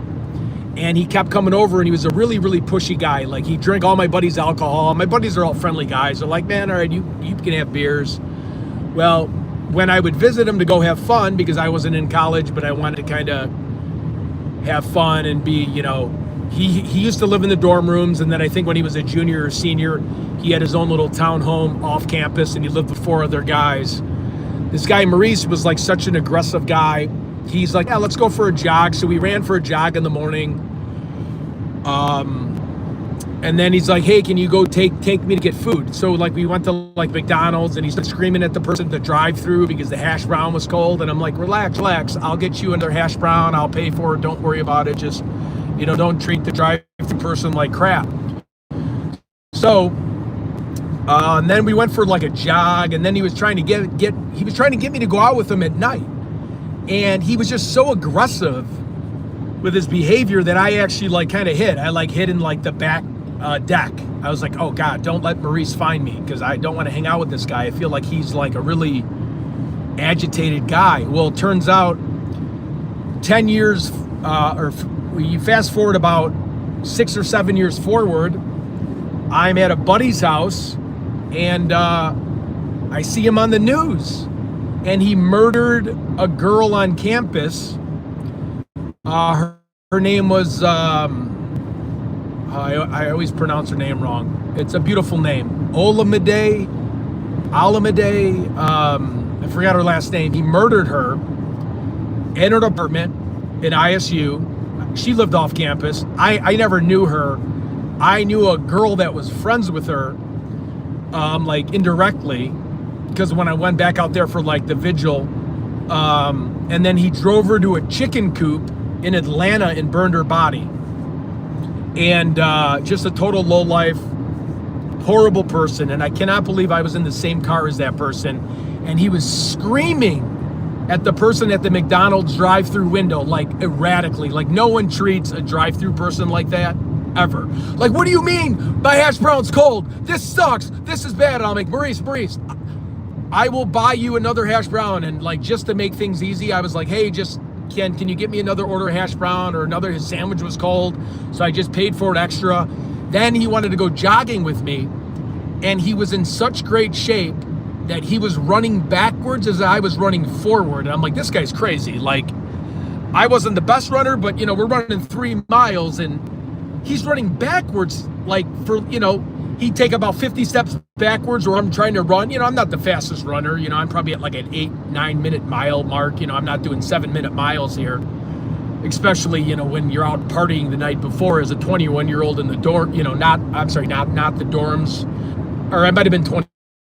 and he kept coming over, and he was a really, really pushy guy. Like, he drank all my buddies' alcohol. My buddies are all friendly guys. They're like, man, all right, you can have beers. Well, when I would visit him to go have fun, because I wasn't in college, but I wanted to kind of have fun and be, you know, he used to live in the dorm rooms, and then I think when he was a junior or senior, he had his own little townhome off campus, and he lived with 4 other guys. This guy, Maurice, was like such an aggressive guy. He's like, yeah, let's go for a jog. So we ran for a jog in the morning. And then he's like, hey, can you go take me to get food? So like we went to like McDonald's, and he started screaming at the person to drive through because the hash brown was cold. And I'm like, relax. I'll get you another hash brown. I'll pay for it. Don't worry about it. Just, you know, don't treat the drive-through person like crap. So, and then we went for like a jog, and then he was trying to get me to go out with him at night. And he was just so aggressive with his behavior that I actually like kind of hid. I like hid in like the back deck. I was like, oh God, don't let Maurice find me, because I don't want to hang out with this guy. I feel like he's like a really agitated guy. Well, it turns out 10 years, or you fast forward about 6 or 7 years forward, I'm at a buddy's house, and I see him on the news, and he murdered a girl on campus. Her name was, I always pronounce her name wrong. It's a beautiful name. Alameda. I forgot her last name. He murdered her in her apartment in ISU. She lived off campus. I never knew her. I knew a girl that was friends with her, like indirectly, because when I went back out there for like the vigil, and then he drove her to a chicken coop in Atlanta and burned her body. And just a total lowlife, horrible person. And I cannot believe I was in the same car as that person, and he was screaming at the person at the McDonald's drive-through window, like erratically. Like, no one treats a drive-through person like that ever. Like, what do you mean my hash brown's cold? This sucks. This is bad. And I'm like, Maurice, I will buy you another hash brown. And like, just to make things easy, I was like, hey, just can you get me another order of hash brown, or another? His sandwich was cold, so I just paid for it extra. Then he wanted to go jogging with me, and he was in such great shape that he was running backwards as I was running forward. And I'm like, this guy's crazy. Like, I wasn't the best runner, but you know, we're running 3 miles, and he's running backwards, like, for, you know, he'd take about 50 steps backwards, or I'm trying to run. You know, I'm not the fastest runner. You know, I'm probably at like an 8-9 minute mile mark. You know, I'm not doing 7-minute miles here, especially, you know, when you're out partying the night before as a 21-year-old in the dorm, you know, not the dorms, or I might have been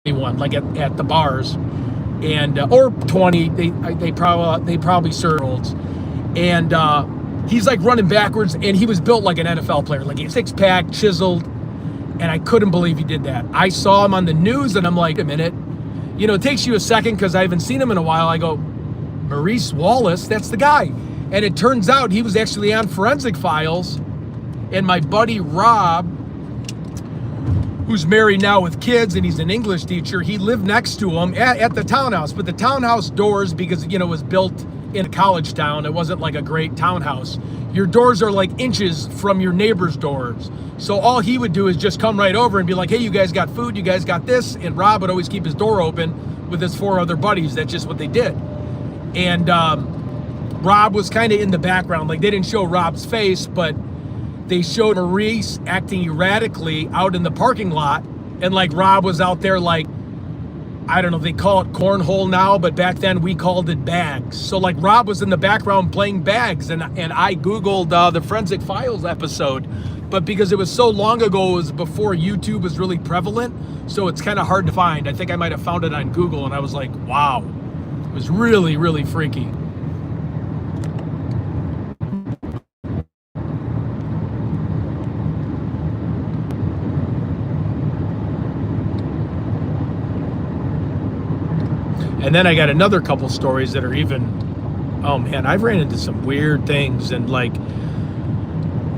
21, like at the bars, and, or 20, they probably serve olds. And he's like running backwards, and he was built like an NFL player, like a 6-pack, chiseled. And I couldn't believe he did that. I saw him on the news, and I'm like, a minute. You know, it takes you a second because I haven't seen him in a while. I go, Maurice Wallace, that's the guy. And it turns out he was actually on Forensic Files. And my buddy Rob, who's married now with kids, and he's an English teacher, he lived next to him at the townhouse. But the townhouse doors, because, you know, it was built in a college town, it wasn't like a great townhouse. Your doors are like inches from your neighbor's doors. So all he would do is just come right over and be like, hey, you guys got food? You guys got this? And Rob would always keep his door open with his 4 other buddies. That's just what they did. And Rob was kind of in the background. Like, they didn't show Rob's face, but they showed Maurice acting erratically out in the parking lot. And like, Rob was out there like, I don't know, they call it cornhole now, but back then we called it bags. So like Rob was in the background playing bags, and I Googled the Forensic Files episode, but because it was so long ago, it was before YouTube was really prevalent, so it's kind of hard to find. I think I might have found it on Google, and I was like, wow, it was really, really freaky. And then I got another couple stories that are even, oh man, I've ran into some weird things. And like,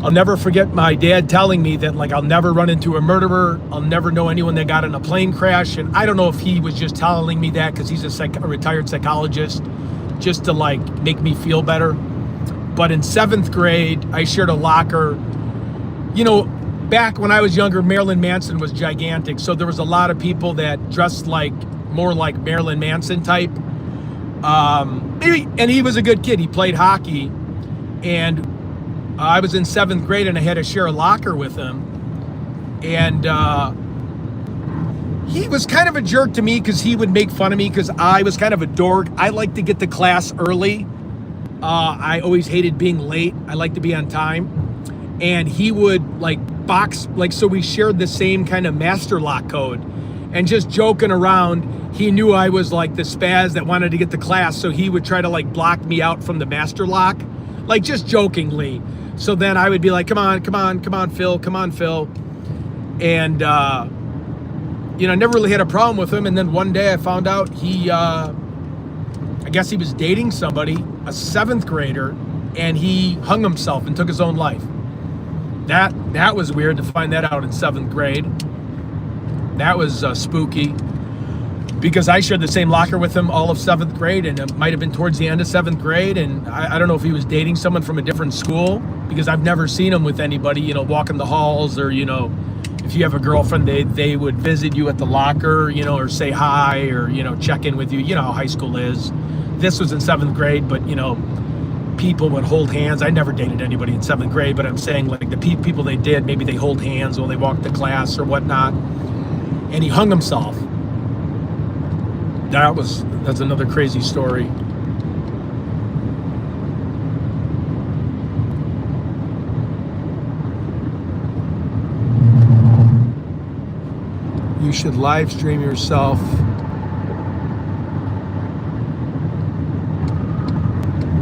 I'll never forget my dad telling me that like, I'll never run into a murderer. I'll never know anyone that got in a plane crash. And I don't know if he was just telling me that because he's a retired psychologist, just to like make me feel better. But in 7th grade, I shared a locker. You know, back when I was younger, Marilyn Manson was gigantic. So there was a lot of people that dressed like, more like Marilyn Manson type. And he was a good kid. He played hockey. And I was in 7th grade and I had to share a locker with him. And he was kind of a jerk to me because he would make fun of me because I was kind of a dork. I like to get to class early. I always hated being late. I like to be on time. And he would like box, like, so we shared the same kind of master lock code. And just joking around, he knew I was like the spaz that wanted to get to class, so he would try to like block me out from the master lock, like just jokingly. So then I would be like, come on, Phil. And, you know, I never really had a problem with him. And then one day I found out he, I guess he was dating somebody, a 7th grader, and he hung himself and took his own life. That was weird to find that out in 7th grade. That was spooky because I shared the same locker with him all of 7th grade, and it might have been towards the end of 7th grade. And I don't know if he was dating someone from a different school because I've never seen him with anybody, you know, walking the halls, or, you know, if you have a girlfriend, they would visit you at the locker, you know, or say hi, or, you know, check in with you. You know how high school is. This was in 7th grade, but, you know, people would hold hands. I never dated anybody in 7th grade, but I'm saying like the people they did, maybe they hold hands while they walk to class or whatnot. And he hung himself. That's another crazy story. You should live stream yourself.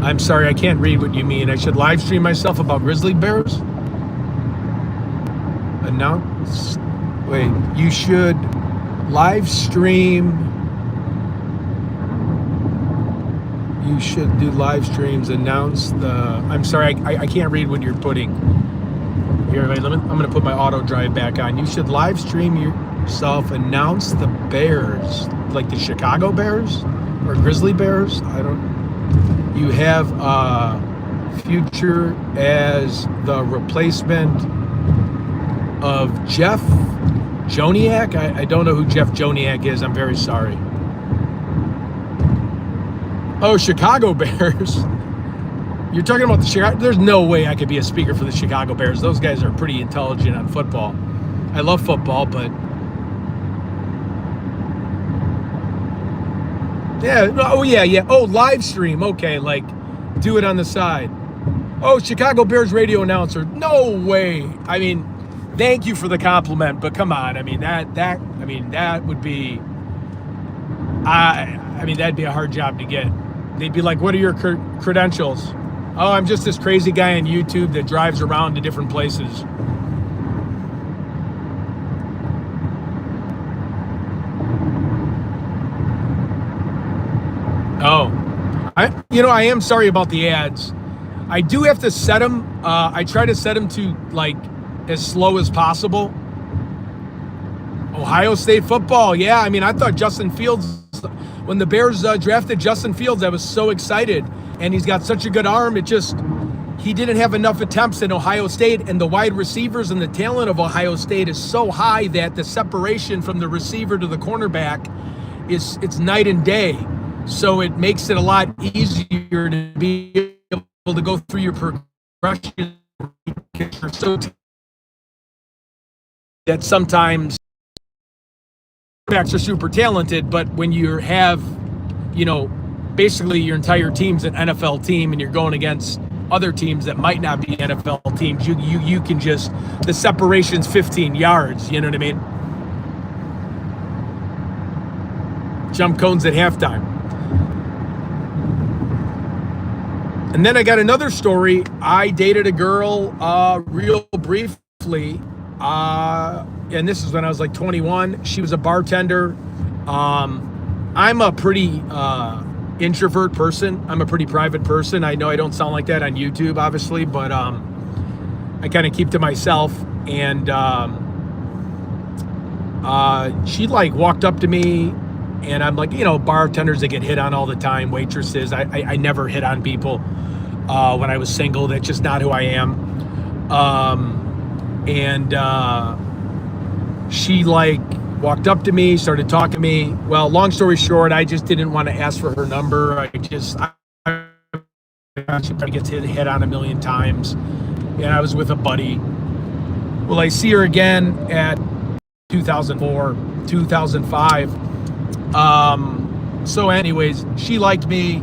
I'm sorry, I can't read what you mean. I should live stream myself about grizzly bears? Announce. Wait, you should live stream. You should do live streams, announce the. I'm sorry, I can't read what you're putting. Here, wait, I'm going to put my auto drive back on. You should live stream yourself, announce the Bears, like the Chicago Bears or Grizzly Bears. I don't. You have a future as the replacement of Jeff Joniak? I don't know who Jeff Joniak is. I'm very sorry. Oh, Chicago Bears. You're talking about the Chicago. There's no way I could be a speaker for the Chicago Bears. Those guys are pretty intelligent on football. I love football, but yeah. Oh, yeah. Oh, live stream. Okay, like do it on the side. Oh, Chicago Bears radio announcer. No way. I mean, thank you for the compliment, but come on. I mean, that would be. I mean, that'd be a hard job to get. They'd be like, "What are your credentials?" Oh, I'm just this crazy guy on YouTube that drives around to different places. Oh, I am sorry about the ads. I do have to set them. I try to set them to like as slow as possible. Ohio State football. Yeah, I mean, I thought Justin Fields, when the Bears drafted Justin Fields, I was so excited. And he's got such a good arm. He didn't have enough attempts in Ohio State, and the wide receivers and the talent of Ohio State is so high that the separation from the receiver to the cornerback it's night and day. So it makes it a lot easier to be able to go through your progression. So that sometimes quarterbacks are super talented, but when you have, basically your entire team's an NFL team and you're going against other teams that might not be NFL teams, you can just, the separation's 15 yards, you know what I mean? Jump cones at halftime. And then I got another story. I dated a girl real briefly, and this is when I was like 21. She was a bartender. I'm a pretty introvert person. I'm a pretty private person. I know I don't sound like that on YouTube, obviously, but I kind of keep to myself. And she like walked up to me, and I'm like, bartenders, they get hit on all the time, waitresses. I never hit on people when I was single. That's just not who I am. She like walked up to me, started talking to me. Well, long story short, I just didn't want to ask for her number. She probably gets hit on a million times. And I was with a buddy. Well, I see her again at 2004, 2005. So anyways, she liked me.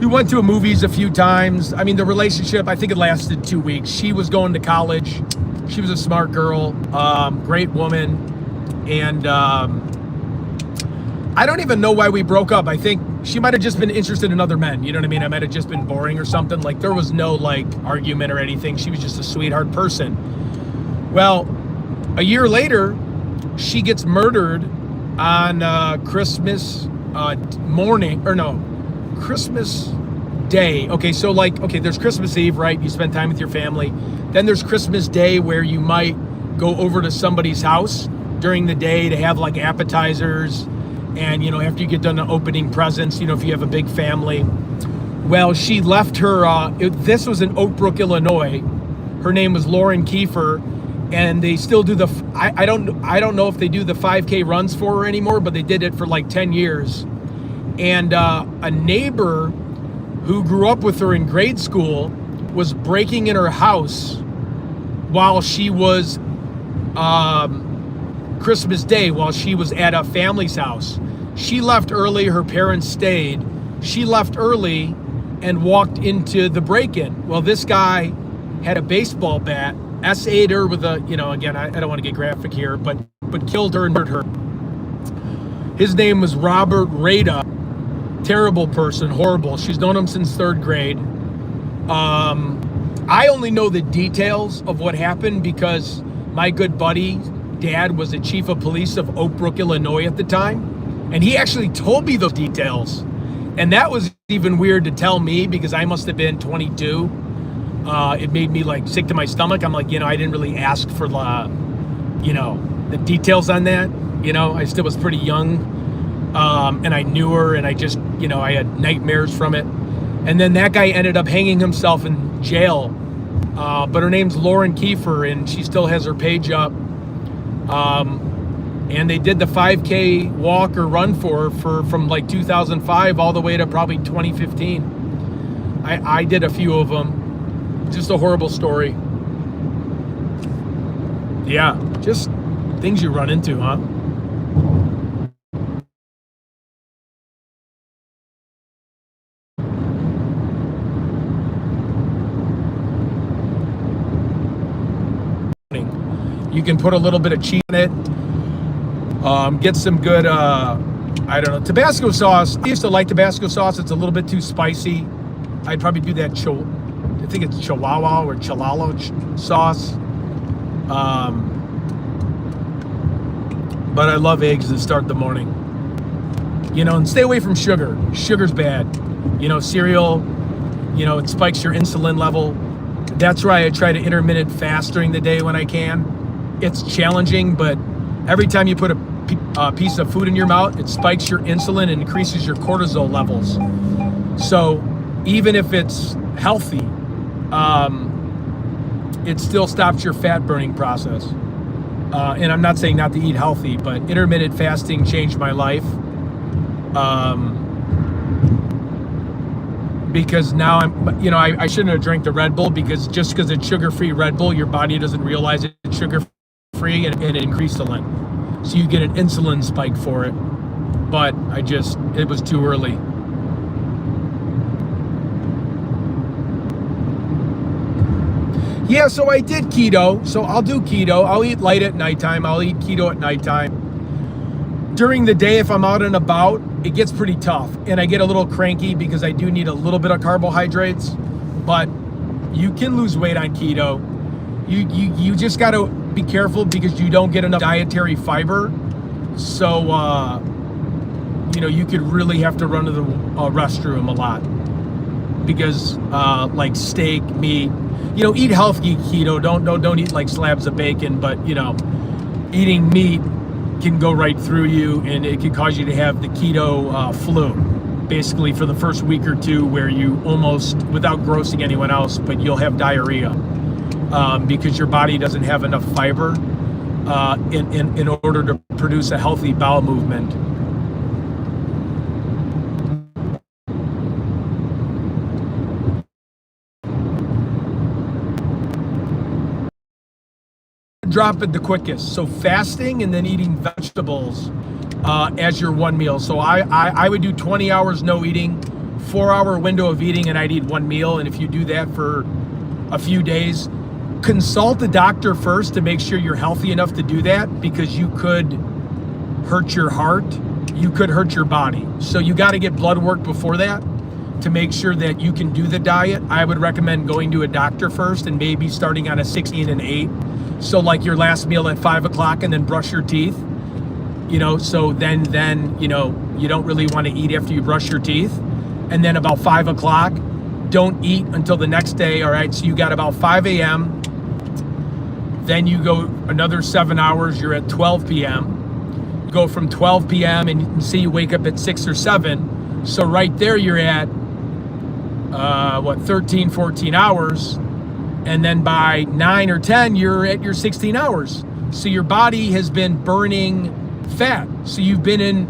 We went to movies a few times. I mean, the relationship, I think it lasted 2 weeks. She was going to college. She was a smart girl, great woman. And I don't even know why we broke up. I think she might have just been interested in other men. You know what I mean? I might have just been boring or something. Like, there was no like argument or anything. She was just a sweetheart person. Well, a year later, she gets murdered on Christmas morning, or no, Christmas Day. Okay, so there's Christmas Eve, right? You spend time with your family. Then there's Christmas Day, where you might go over to somebody's house during the day to have like appetizers, and after you get done opening presents, if you have a big family. Well, she left her. This was in Oak Brook, Illinois. Her name was Lauren Kiefer, and they still do the. I don't know if they do the 5K runs for her anymore, but they did it for like 10 years. And a neighbor who grew up with her in grade school was breaking in her house while she was Christmas Day, while she was at a family's house. She left early, her parents stayed. She left early and walked into the break-in. Well, this guy had a baseball bat, SA'd her with a, again, I don't want to get graphic here, but killed her and hurt her. His name was Robert Rada. Terrible person, horrible. She's known him since 3rd grade. I only know the details of what happened because my good buddy, dad, was the chief of police of Oak Brook, Illinois at the time. And he actually told me those details. And that was even weird to tell me because I must have been 22. It made me like sick to my stomach. I'm like, I didn't really ask for the details on that. I still was pretty young. And I knew her, and I just, I had nightmares from it. And then that guy ended up hanging himself in jail. But her name's Lauren Kiefer, and she still has her page up. And they did the 5K walk or run for her from like 2005 all the way to probably 2015. I did a few of them. Just a horrible story. Yeah, just things you run into, huh? You can put a little bit of cheese in it. Get some good, Tabasco sauce. I used to like Tabasco sauce. It's a little bit too spicy. I'd probably do that, I think it's Chihuahua or Cholalo sauce. But I love eggs to start the morning. And stay away from sugar. Sugar's bad. Cereal, it spikes your insulin level. That's why I try to intermittent fast during the day when I can. It's challenging, but every time you put a piece of food in your mouth, it spikes your insulin and increases your cortisol levels. So even if it's healthy, it still stops your fat burning process. And I'm not saying not to eat healthy, but intermittent fasting changed my life. Because now I shouldn't have drank the Red Bull because it's sugar-free Red Bull, your body doesn't realize it's sugar-free and it increased insulin. So you get an insulin spike for it. But it was too early. Yeah, so I did keto. So I'll do keto. I'll eat light at nighttime. I'll eat keto at nighttime. During the day, if I'm out and about, it gets pretty tough. And I get a little cranky because I do need a little bit of carbohydrates. But you can lose weight on keto. You just got to be careful because you don't get enough dietary fiber. So, you could really have to run to the restroom a lot. Because like steak, meat, eat healthy keto. Don't eat like slabs of bacon, but eating meat can go right through you, and it can cause you to have the keto flu, basically for the first week or two, where you almost, without grossing anyone else, but you'll have diarrhea because your body doesn't have enough fiber in order to produce a healthy bowel movement. Drop it the quickest. So fasting and then eating vegetables as your one meal. So I would do 20 hours no eating, 4-hour window of eating, and I'd eat one meal. And if you do that for a few days, consult a doctor first to make sure you're healthy enough to do that, because you could hurt your heart, you could hurt your body. So you got to get blood work before that to make sure that you can do the diet. I would recommend going to a doctor first and maybe starting on a 16 and 8. So like your last meal at 5 o'clock and then brush your teeth, so then, you don't really want to eat after you brush your teeth. And then about 5 o'clock, don't eat until the next day. All right. So you got about 5 a.m. Then you go another 7 hours. You're at 12 p.m. You go from 12 p.m. and you can see you wake up at 6 or 7. So right there, you're at 13, 14 hours. And then by 9 or 10, you're at your 16 hours. So your body has been burning fat. So you've been in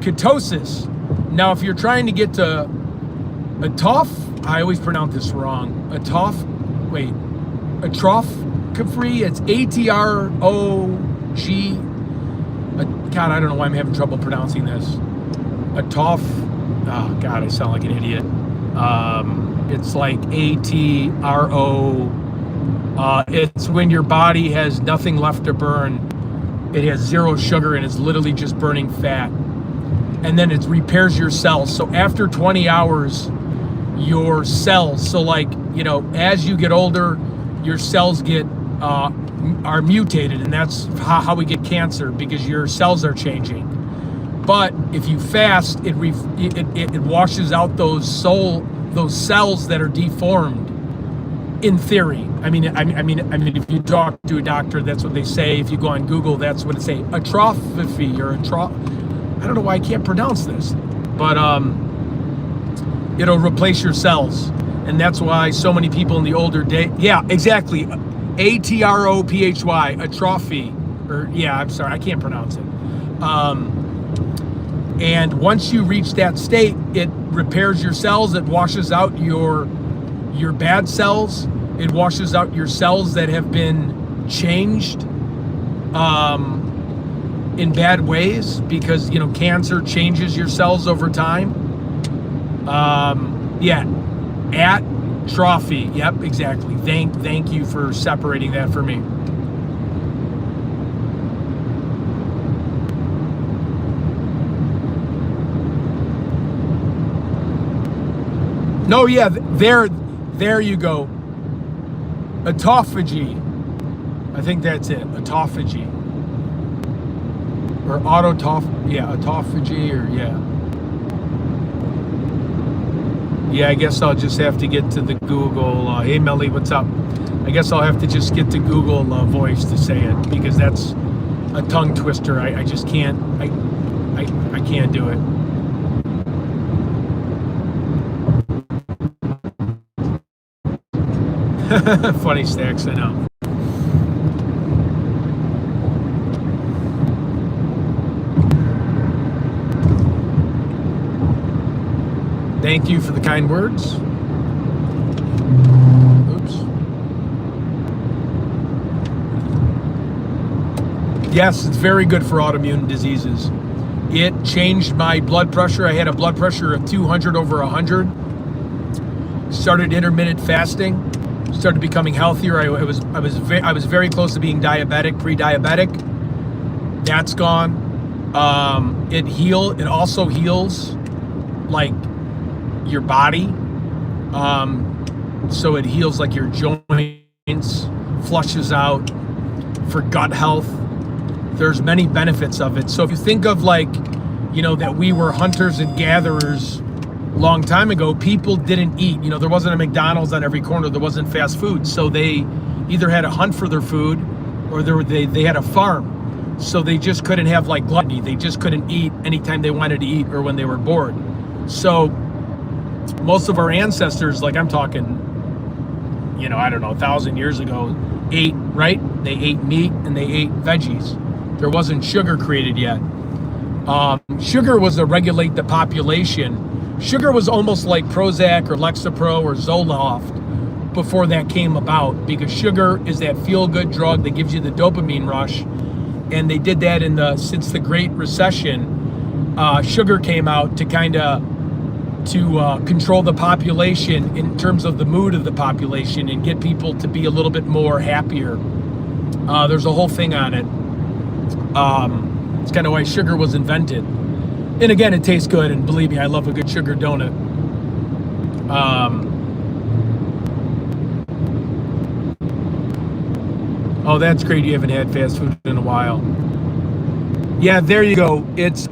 ketosis. Now, if you're trying to get to a trough, I always pronounce this wrong. Atrophy. It's A-T-R-O-G. God, I don't know why I'm having trouble pronouncing this. Oh God, I sound like an idiot. It's like A-T-R-O. It's when your body has nothing left to burn. It has zero sugar and it's literally just burning fat. And then it repairs your cells. So after 20 hours, your cells, as you get older, your cells are mutated, and that's how we get cancer, because your cells are changing. But if you fast, it washes out those cells that are deformed. In theory, I mean, if you talk to a doctor, that's what they say. If you go on Google, that's what it say. Atrophy or I don't know why I can't pronounce this, but it'll replace your cells, and that's why so many people in the older day. Yeah, exactly. A-T-R-O-P-H-Y, atrophy, I'm sorry, I can't pronounce it. And once you reach that state, it repairs your cells. It washes out your bad cells. It washes out your cells that have been changed in bad ways, because cancer changes your cells over time. Atrophy. Yep, exactly. Thank you for separating that for me. No, yeah, there you go. Autophagy. I think that's it. Autophagy. Or autophagy, or Yeah, I guess I'll just have to get to the Google. Hey, Melly, what's up? I guess I'll have to just get to Google Voice to say it, because that's a tongue twister. I just can't. I can't do it. Funny stacks, I know. Thank you for the kind words. Oops. Yes, it's very good for autoimmune diseases. It changed my blood pressure. I had a blood pressure of 200 over 100. Started intermittent fasting. Started becoming healthier. I was very close to being diabetic, pre-diabetic. That's gone. It also heals like your body. So it heals like your joints, flushes out for gut health. There's many benefits of it. So if you think of like, that we were hunters and gatherers a long time ago, people didn't eat. There wasn't a McDonald's on every corner. There wasn't fast food. So they either had to hunt for their food or they had a farm. So they just couldn't have like gluttony. They just couldn't eat anytime they wanted to eat or when they were bored. So most of our ancestors, like I'm talking, I don't know, 1,000 years ago, ate, right? They ate meat and they ate veggies. There wasn't sugar created yet. Sugar was to regulate the population. Sugar was almost like Prozac or Lexapro or Zoloft before that came about, because sugar is that feel-good drug that gives you the dopamine rush. And they did that since the Great Recession. Sugar came out to control the population in terms of the mood of the population and get people to be a little bit more happier. There's a whole thing on it. It's kind of why sugar was invented. And again, it tastes good, and believe me, I love a good sugar donut. Oh, that's great. You haven't had fast food in a while. Yeah, there you go. It's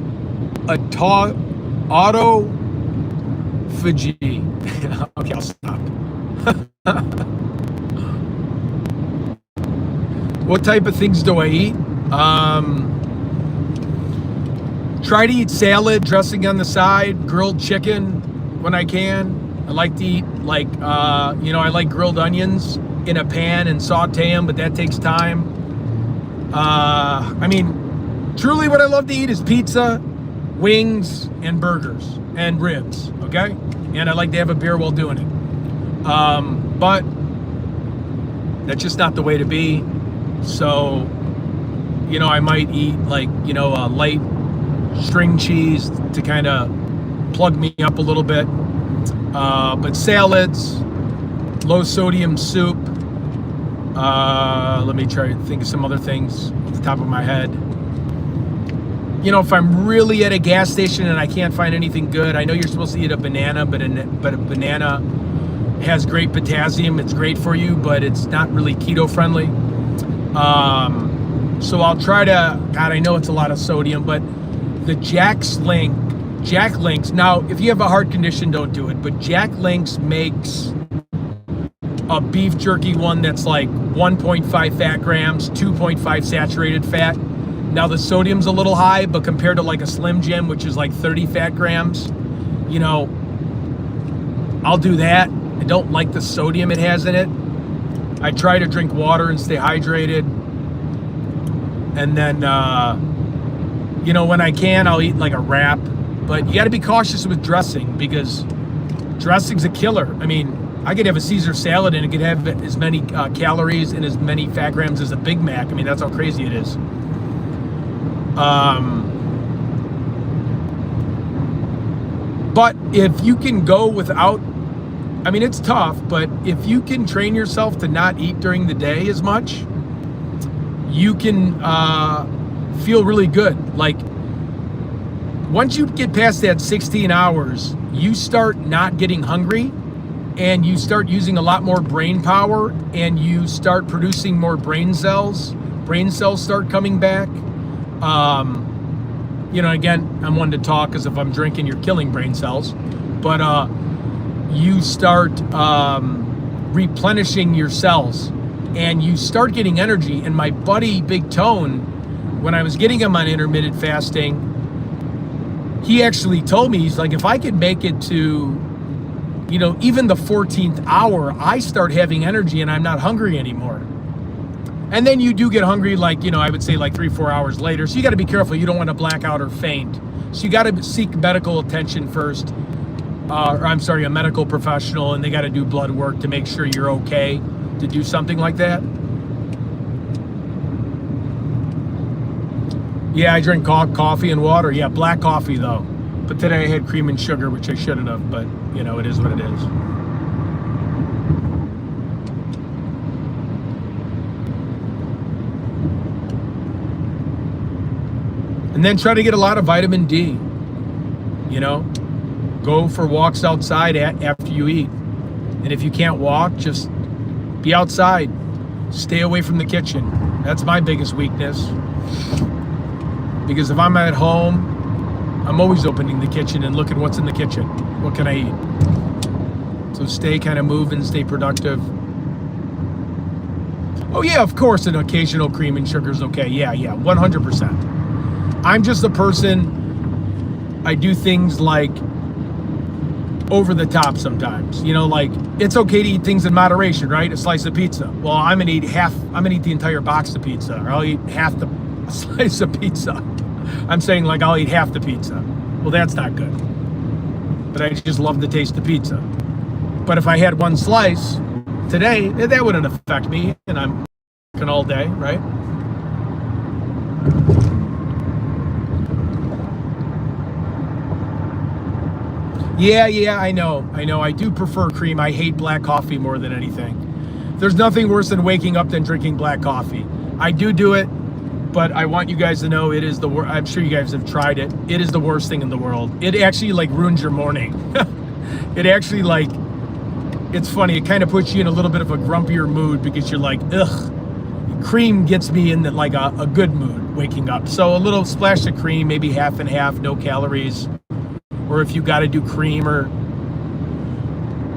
autophagy. Okay, I'll stop. What type of things do I eat? Try to eat salad, dressing on the side, grilled chicken when I can. I like to eat I like grilled onions in a pan and saute them, but that takes time. Truly what I love to eat is pizza, wings, and burgers, and ribs, okay? And I like to have a beer while doing it. But that's just not the way to be. So, I might eat a light string cheese to kind of plug me up a little bit. But salads, low sodium soup. Let me try to think of some other things off the top of my head. If I'm really at a gas station and I can't find anything good, I know you're supposed to eat a banana, but a banana has great potassium. It's great for you, but it's not really keto friendly. So I'll try to, God, I know it's a lot of sodium, but the Jack Links. Now, if you have a heart condition, don't do it. But Jack Links makes a beef jerky one that's like 1.5 fat grams, 2.5 saturated fat. Now the sodium's a little high, but compared to like a Slim Jim, which is like 30 fat grams, I'll do that. I don't like the sodium it has in it. I try to drink water and stay hydrated. And then, when I can, I'll eat like a wrap. But you got to be cautious with dressing, because dressing's a killer. I could have a Caesar salad and it could have as many calories and as many fat grams as a Big Mac. That's how crazy it is. But if you can go without, it's tough, but if you can train yourself to not eat during the day as much, you can feel really good. Like, once you get past that 16 hours, you start not getting hungry, and you start using a lot more brain power, and you start producing more brain cells. Brain cells start coming back. Again, I'm one to talk, because if I'm drinking, you're killing brain cells. But you start replenishing your cells, and you start getting energy. And my buddy Big Tone, when I was getting him on intermittent fasting, he actually told me, he's like, if I could make it to, even the 14th hour, I start having energy and I'm not hungry anymore. And then you do get hungry, I would say 3-4 hours later. So you got to be careful. You don't want to black out or faint. So you got to seek medical attention first. A medical professional, and they got to do blood work to make sure you're okay to do something like that. Yeah, I drink coffee and water. Yeah, black coffee though. But today I had cream and sugar, which I shouldn't have, but it is what it is. And then try to get a lot of vitamin D. Go for walks outside after you eat. And if you can't walk, just be outside. Stay away from the kitchen. That's my biggest weakness. Because if I'm at home, I'm always opening the kitchen and looking what's in the kitchen. What can I eat? So stay kind of moving, stay productive. Oh yeah, of course, an occasional cream and sugar is okay. Yeah, 100%. I'm just a person, I do things like over the top sometimes. Like it's okay to eat things in moderation, right? A slice of pizza. Well, I'm gonna eat the entire box of pizza, or I'll eat half the slice of pizza. I'm saying like I'll eat half the pizza. Well, that's not good. But I just love the taste of pizza. But if I had one slice today, that wouldn't affect me, and I'm working all day, right? Yeah, I know. I do prefer cream. I hate black coffee more than anything. There's nothing worse than waking up than drinking black coffee. I do it, but I want you guys to know it is the worst. I'm sure you guys have tried it. It is the worst thing in the world. It actually ruins your morning. It actually it's funny. It kind of puts you in a little bit of a grumpier mood because you're like, ugh. Cream gets me in a good mood waking up. So a little splash of cream, maybe half and half, no calories. Or if you got to do cream,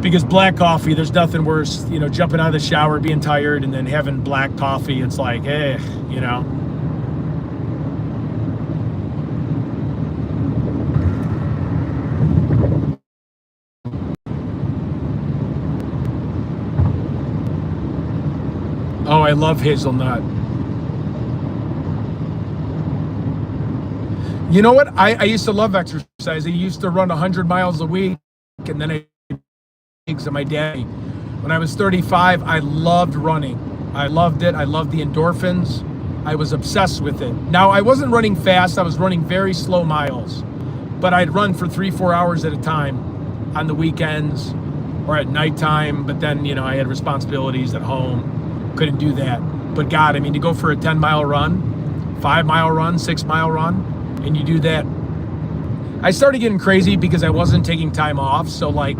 because black coffee, there's nothing worse, jumping out of the shower, being tired, and then having black coffee. It's like, Oh, I love hazelnut. You know what? I used to love exercise. I used to run 100 miles a week, and then my daddy. When I was 35, I loved running. I loved it. I loved the endorphins. I was obsessed with it. Now, I wasn't running fast. I was running very slow miles, but I'd run for 3-4 hours at a time on the weekends or at nighttime. But then, I had responsibilities at home. Couldn't do that. But God, to go for a 10-mile run, 5-mile run, 6-mile run, and you do that. I started getting crazy because I wasn't taking time off. So I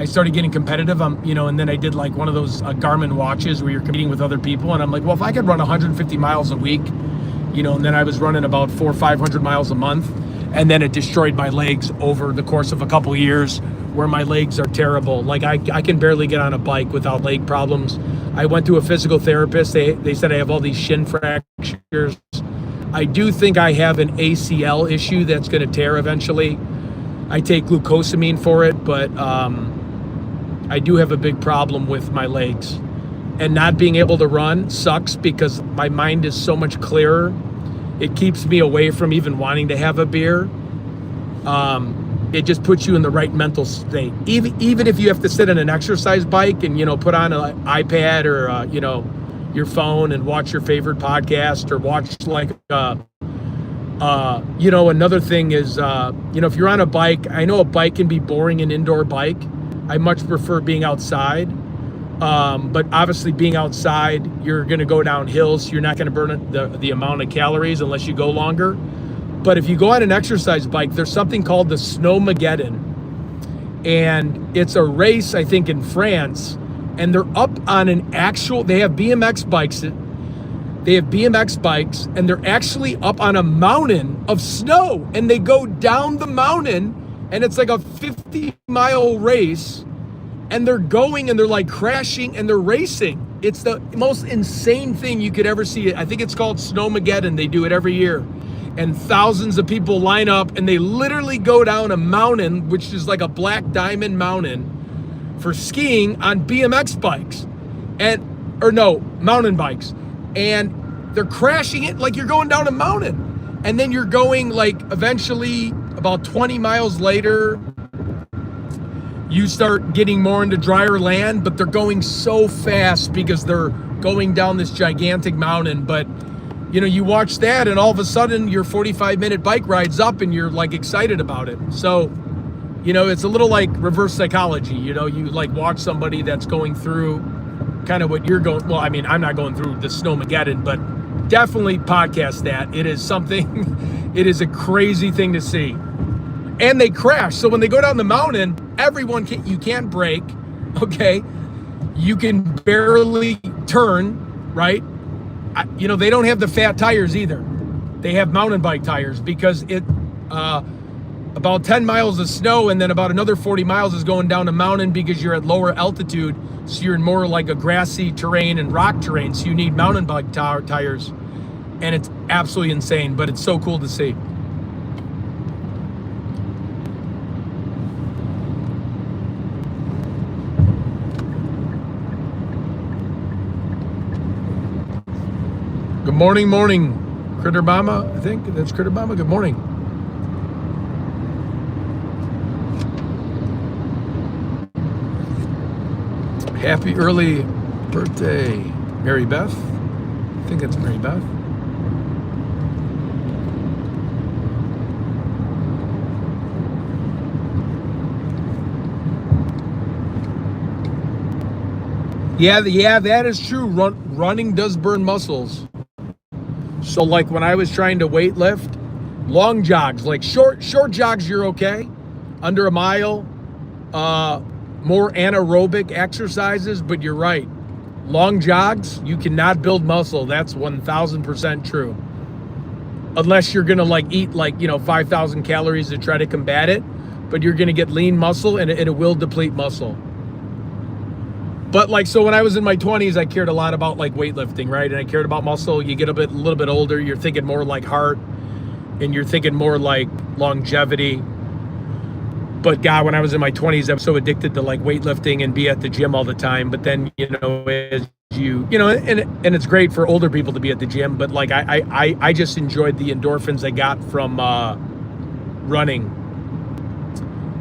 started getting competitive, and then I did one of those Garmin watches where you're competing with other people. And I'm like, well, if I could run 150 miles a week, and then I was running about 400 or 500 miles a month. And then it destroyed my legs over the course of a couple of years where my legs are terrible. I can barely get on a bike without leg problems. I went to a physical therapist. They said I have all these shin fractures. I do think I have an ACL issue that's going to tear eventually. I take glucosamine for it, but I do have a big problem with my legs. And not being able to run sucks because my mind is so much clearer. It keeps me away from even wanting to have a beer. It just puts you in the right mental state. Even if you have to sit on an exercise bike and, put on an iPad or, your phone and watch your favorite podcast or watch another thing is, if you're on a bike, I know a bike can be boring, an indoor bike. I much prefer being outside. But obviously being outside, you're going to go down hills. So you're not going to burn the amount of calories unless you go longer. But if you go on an exercise bike, there's something called the Snowmageddon. And it's a race, I think, in France. And they're up on they have BMX bikes. They have BMX bikes, and they're actually up on a mountain of snow. And they go down the mountain, and it's like a 50-mile race. And they're going, and they're crashing, and they're racing. It's the most insane thing you could ever see. I think it's called Snowmageddon. They do it every year. And thousands of people line up, and they literally go down a mountain, which is like a black diamond mountain, for skiing on BMX bikes. Mountain bikes. And they're crashing it like you're going down a mountain. And then you're going eventually about 20 miles later, you start getting more into drier land, but they're going so fast because they're going down this gigantic mountain. But you watch that and all of a sudden your 45-minute bike ride's up and you're like excited about it. So, it's a little like reverse psychology. You like watch somebody that's going through kind of what you're going. Well, I mean, I'm not going through the Snowmageddon, but definitely podcast that. It is something, it is a crazy thing to see. And they crash. So when they go down the mountain, you can't brake, okay? You can barely turn, right? They don't have the fat tires either. They have mountain bike tires because about 10 miles of snow and then about another 40 miles is going down a mountain because you're at lower altitude. So you're in more like a grassy terrain and rock terrain. So you need mountain bike tires. And it's absolutely insane, but it's so cool to see. Good morning, Critterbama. I think that's Critterbama. Good morning. Happy early birthday, Mary Beth. I think that's Mary Beth. Yeah, that is true. Running does burn muscles. So like when I was trying to weight lift, long jogs, like short jogs, you're okay. Under a mile, more anaerobic exercises, but you're right. Long jogs, you cannot build muscle. That's 1000% true. Unless you're gonna eat 5,000 calories to try to combat it, but you're gonna get lean muscle and it will deplete muscle. But so when I was in my 20s, I cared a lot about weightlifting, right? And I cared about muscle. You get a little bit older, you're thinking more like heart and you're thinking more like longevity. But God, when I was in my 20s, I was so addicted to weightlifting and be at the gym all the time. But then, as and it's great for older people to be at the gym, but I just enjoyed the endorphins I got from running.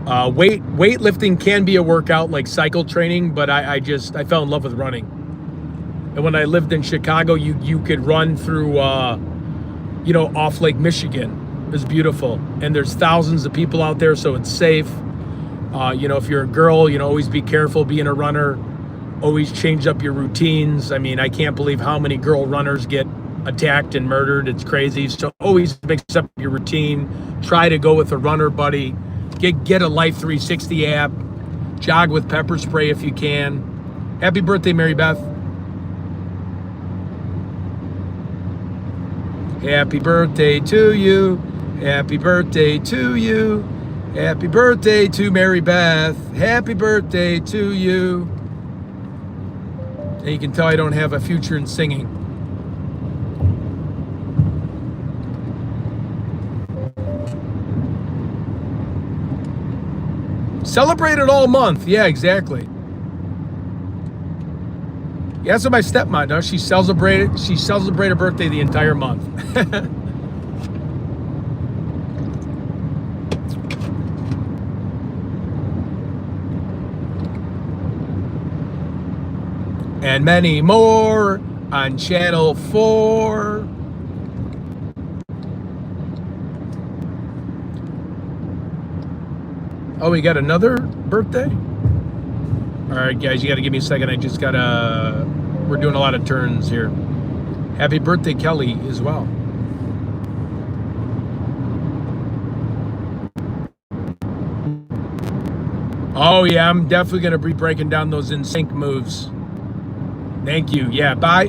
Weightlifting can be a workout like cycle training, but I fell in love with running. And when I lived in Chicago, you could run through, off Lake Michigan. It was beautiful. And there's thousands of people out there, so it's safe. If you're a girl, always be careful being a runner. Always change up your routines. I mean, I can't believe how many girl runners get attacked and murdered. It's crazy. So always mix up your routine. Try to go with a runner buddy. Get a Life 360 app. Jog with pepper spray if you can. Happy birthday, Mary Beth. Happy birthday to you. Happy birthday to you. Happy birthday to Mary Beth. Happy birthday to you. And you can tell I don't have a future in singing. Celebrate it all month. Yeah, exactly. Yeah, that's what my stepmom does. She celebrated her birthday the entire month. And many more on Channel 4. Oh, we got another birthday? All right, guys, you got to give me a second. We're doing a lot of turns here. Happy birthday, Kelly, as well. Oh, yeah, I'm definitely going to be breaking down those in sync moves. Thank you. Yeah, bye.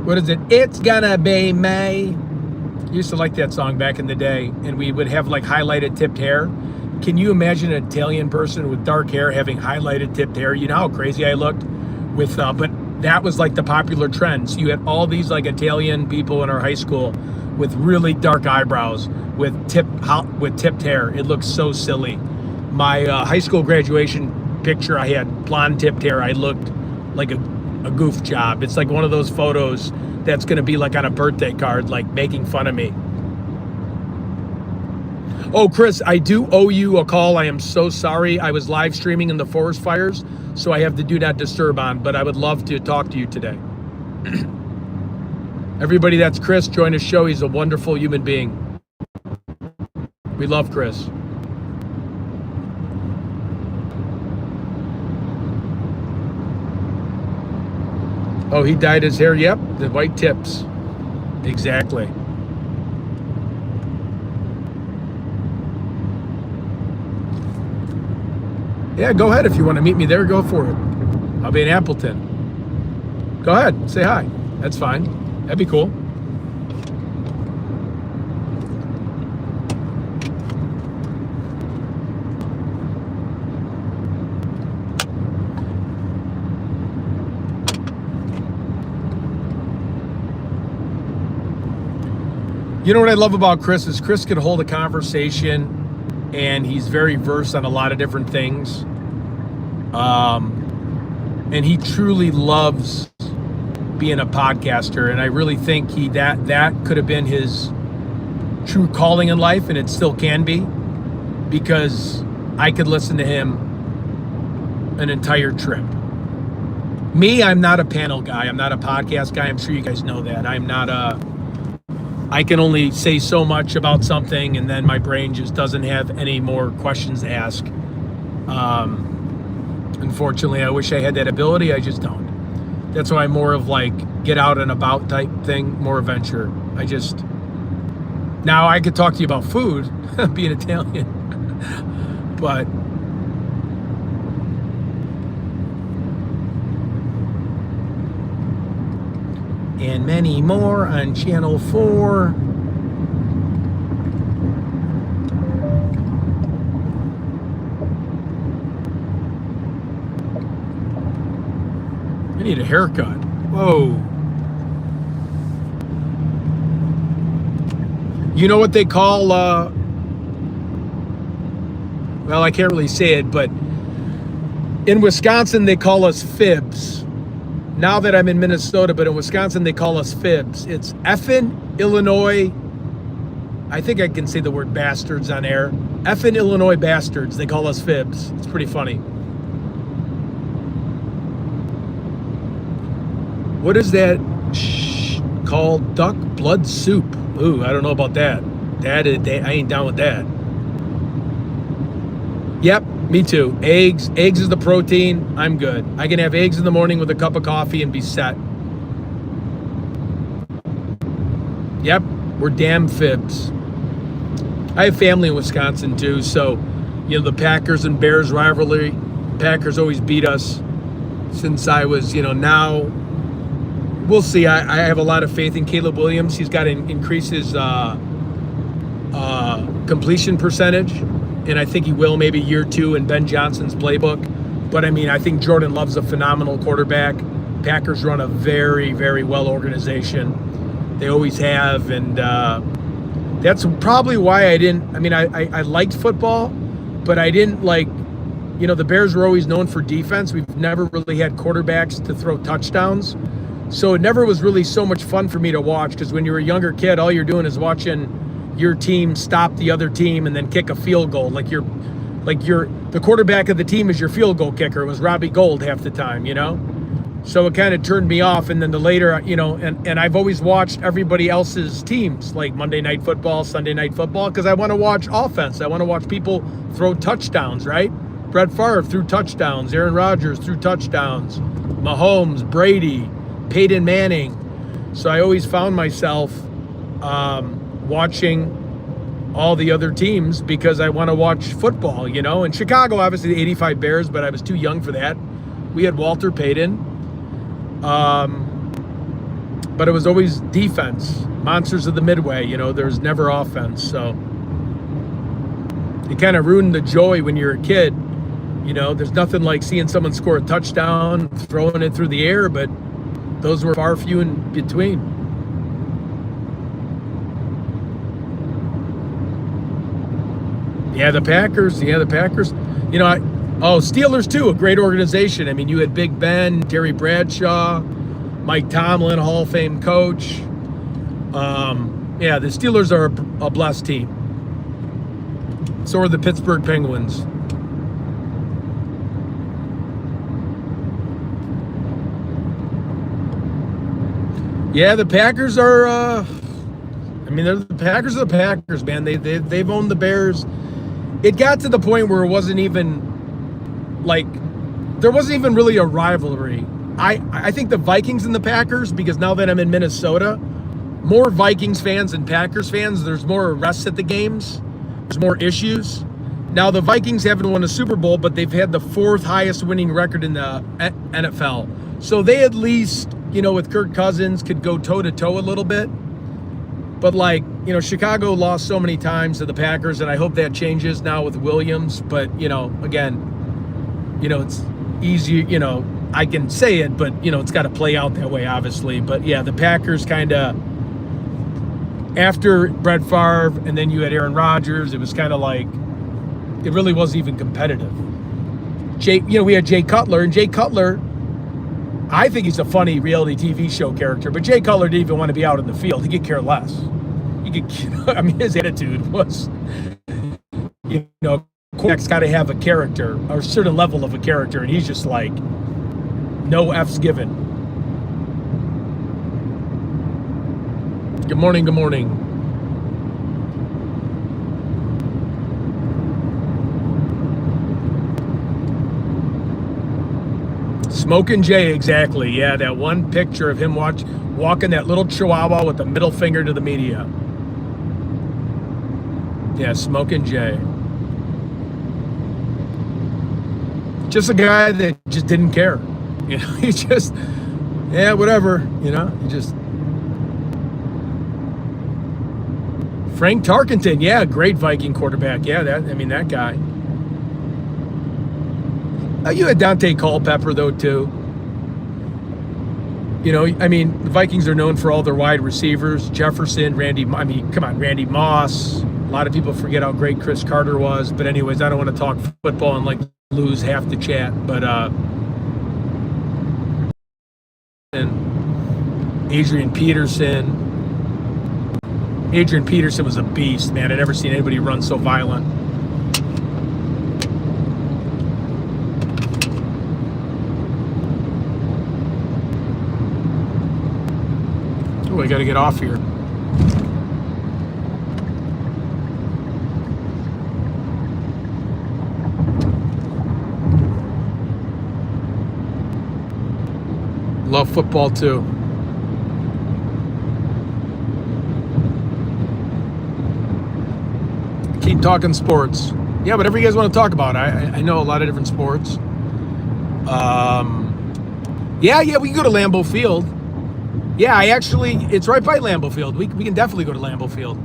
What is it? It's gonna be May. Used to like that song back in the day, and we would have highlighted tipped hair. Can you imagine an Italian person with dark hair having highlighted tipped hair? You know how crazy I looked with, but that was the popular trend. So you had all these Italian people in our high school with really dark eyebrows with tipped hair. It looked so silly. My high school graduation picture, I had blonde tipped hair. I looked like a goof job. It's one of those photos that's going to be on a birthday card, making fun of me. Oh, Chris, I do owe you a call. I am so sorry. I was live streaming in the forest fires, so I have to do not disturb on, but I would love to talk to you today. Everybody that's Chris, join his show. He's a wonderful human being. We love Chris. Oh, he dyed his hair. Yep, the white tips. Exactly. Yeah, go ahead. If you want to meet me there, go for it. I'll be in Appleton. Go ahead, say hi. That's fine. That'd be cool. You know what I love about Chris is Chris can hold a conversation, and he's very versed on a lot of different things. And he truly loves being a podcaster, and I really think that could have been his true calling in life, and it still can be, because I could listen to him an entire trip. Me, I'm not a panel guy. I'm not a podcast guy. I'm sure you guys know that. I can only say so much about something, and then my brain just doesn't have any more questions to ask. Unfortunately, I wish I had that ability. I just don't. That's why I'm more of like get out and about type thing, more adventure. Now I could talk to you about food, being Italian, but and many more on Channel 4. I need a haircut. Whoa. You know what they call, well, I can't really say it, but in Wisconsin, they call us fibs. Now that I'm in Minnesota, but in Wisconsin, they call us fibs. It's effing Illinois. I think I can say the word bastards on air. Effing Illinois bastards. They call us fibs. It's pretty funny. What is that called? Duck blood soup. Ooh, I don't know about that. I ain't down with that. Yep, me too. Eggs is the protein. I'm good. I can have eggs in the morning with a cup of coffee and be set. Yep, we're damn fibs. I have family in Wisconsin too, so the Packers and Bears rivalry. Packers always beat us since I was, now. We'll see. I have a lot of faith in Caleb Williams. He's got to increase his completion percentage, and I think he will maybe year 2 in Ben Johnson's playbook. But I think Jordan Love's a phenomenal quarterback. Packers run a very, very well organization. They always have, and that's probably why I didn't. I liked football, but I didn't like. The Bears were always known for defense. We've never really had quarterbacks to throw touchdowns. So it never was really so much fun for me to watch, because when you're a younger kid, all you're doing is watching your team stop the other team and then kick a field goal. The quarterback of the team is your field goal kicker. It was Robbie Gould half the time, So it kind of turned me off. And then the later, and I've always watched everybody else's teams, like Monday Night Football, Sunday Night Football, because I want to watch offense. I want to watch people throw touchdowns, right? Brett Favre threw touchdowns. Aaron Rodgers threw touchdowns. Mahomes, Brady, Peyton Manning. So I always found myself watching all the other teams because I want to watch football, In Chicago, obviously the 85 Bears, but I was too young for that. We had Walter Payton. But it was always defense. Monsters of the Midway, there's never offense. So it kind of ruined the joy when you're a kid. There's nothing like seeing someone score a touchdown, throwing it through the air, but those were far few in between. Yeah, the Packers. Steelers too, a great organization. You had Big Ben, Terry Bradshaw, Mike Tomlin, Hall of Fame coach. The Steelers are a blessed team. So are the Pittsburgh Penguins. Yeah, the Packers are. I mean, the Packers are the Packers, man. They've owned the Bears. It got to the point where it wasn't even like there wasn't even really a rivalry. I think the Vikings and the Packers, because now that I'm in Minnesota, more Vikings fans than Packers fans. There's more arrests at the games. There's more issues. Now the Vikings haven't won a Super Bowl, but they've had the fourth highest winning record in the NFL. So they at least, with Kirk Cousins, could go toe to toe a little bit. But Chicago lost so many times to the Packers, and I hope that changes now with Williams. But, again, it's easy, I can say it, but, it's got to play out that way, obviously. But, yeah, the Packers kind of, after Brett Favre and then you had Aaron Rodgers, it was kind of like, it really wasn't even competitive. We had Jay Cutler, and Jay Cutler, I think he's a funny reality TV show character, but Jay Cutler didn't even want to be out in the field. He could care less. His attitude was, quarterback's got to have a character, or a certain level of a character, and he's just like, no F's given. Good morning, good morning. Smoking Jay, exactly. Yeah, that one picture of him walking that little chihuahua with the middle finger to the media. Yeah, Smoking Jay. Just a guy that just didn't care. He just, yeah, whatever. He just. Frank Tarkenton, yeah, great Viking quarterback. Yeah, that guy. You had Dante Culpepper, though, too. The Vikings are known for all their wide receivers. Jefferson, Randy Moss. A lot of people forget how great Chris Carter was. But anyways, I don't want to talk football and lose half the chat. But and Adrian Peterson. Adrian Peterson was a beast, man. I'd never seen anybody run so violent. Oh, I got to get off here. Love football too. Keep talking sports. Yeah, whatever you guys want to talk about. I know a lot of different sports. Yeah, we can go to Lambeau Field. Yeah, it's right by Lambeau Field. We can definitely go to Lambeau Field.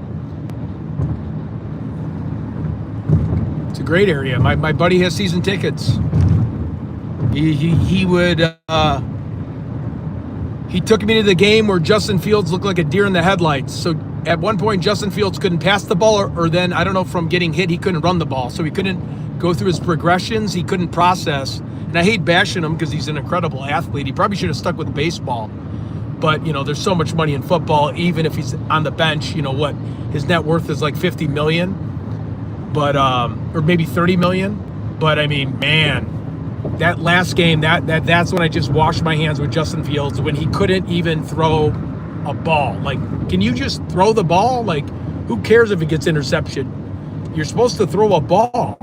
It's a great area. My buddy has season tickets. He would he took me to the game where Justin Fields looked like a deer in the headlights. So at one point, Justin Fields couldn't pass the ball, or then, I don't know, from getting hit, he couldn't run the ball. So he couldn't go through his progressions. He couldn't process. And I hate bashing him because he's an incredible athlete. He probably should have stuck with baseball. But, there's so much money in football, even if he's on the bench, his net worth is like $50 million, but, or maybe $30 million. But I mean, man, that last game, that's when I just washed my hands with Justin Fields, when he couldn't even throw a ball. Like, can you just throw the ball? Like, who cares if it gets interception? You're supposed to throw a ball.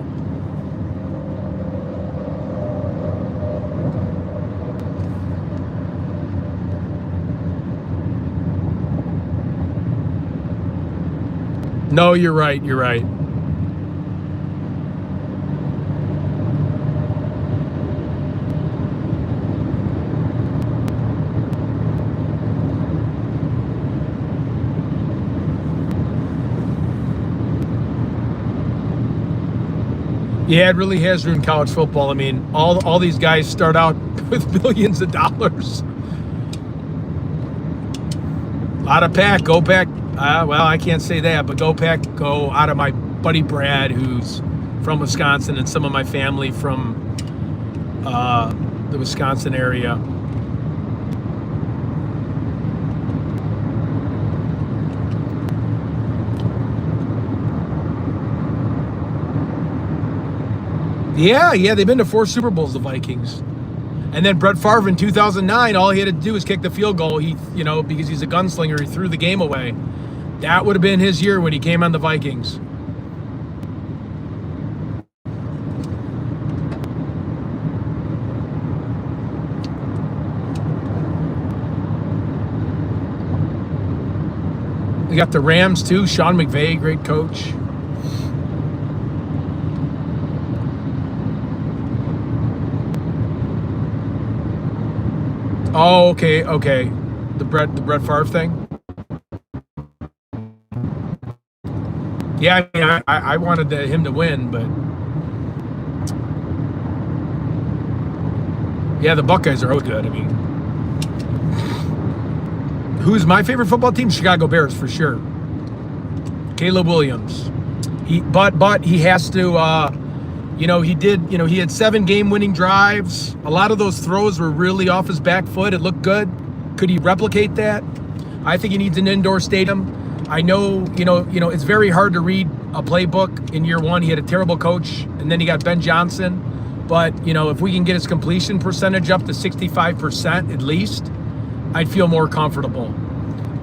No, you're right. You're right. Yeah, it really has ruined college football. I mean, all these guys start out with millions of dollars. A lot of Pack, go Pack. Well, I can't say that, but go Pack, go out of my buddy Brad, who's from Wisconsin, and some of my family from the Wisconsin area. Yeah, they've been to 4 Super Bowls, the Vikings. And then Brett Favre in 2009, all he had to do was kick the field goal. He, because he's a gunslinger, he threw the game away. That would have been his year when he came on the Vikings. We got the Rams too. Sean McVay, great coach. Oh, okay. The Brett Favre thing. Yeah, I mean, I wanted him to win, but yeah, the Buckeyes are always good. I mean, who's my favorite football team? Chicago Bears for sure. Caleb Williams. He has to. He had 7 game-winning drives. A lot of those throws were really off his back foot. It looked good. Could he replicate that? I think he needs an indoor stadium. I know, it's very hard to read a playbook in year one. He had a terrible coach, and then he got Ben Johnson. But, if we can get his completion percentage up to 65% at least, I'd feel more comfortable.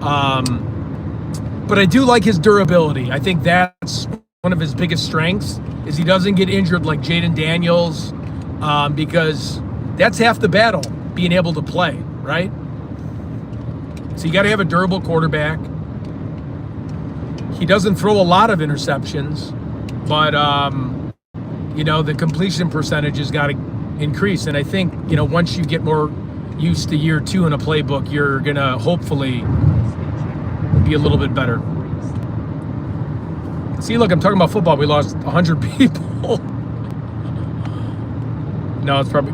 But I do like his durability. I think that's one of his biggest strengths is he doesn't get injured like Jaden Daniels, because that's half the battle, being able to play, right? So you got to have a durable quarterback. He doesn't throw a lot of interceptions, but, the completion percentage has got to increase. And I think, once you get more used to year 2 in a playbook, you're going to hopefully be a little bit better. See, look, I'm talking about football. We lost 100 people. No, it's probably...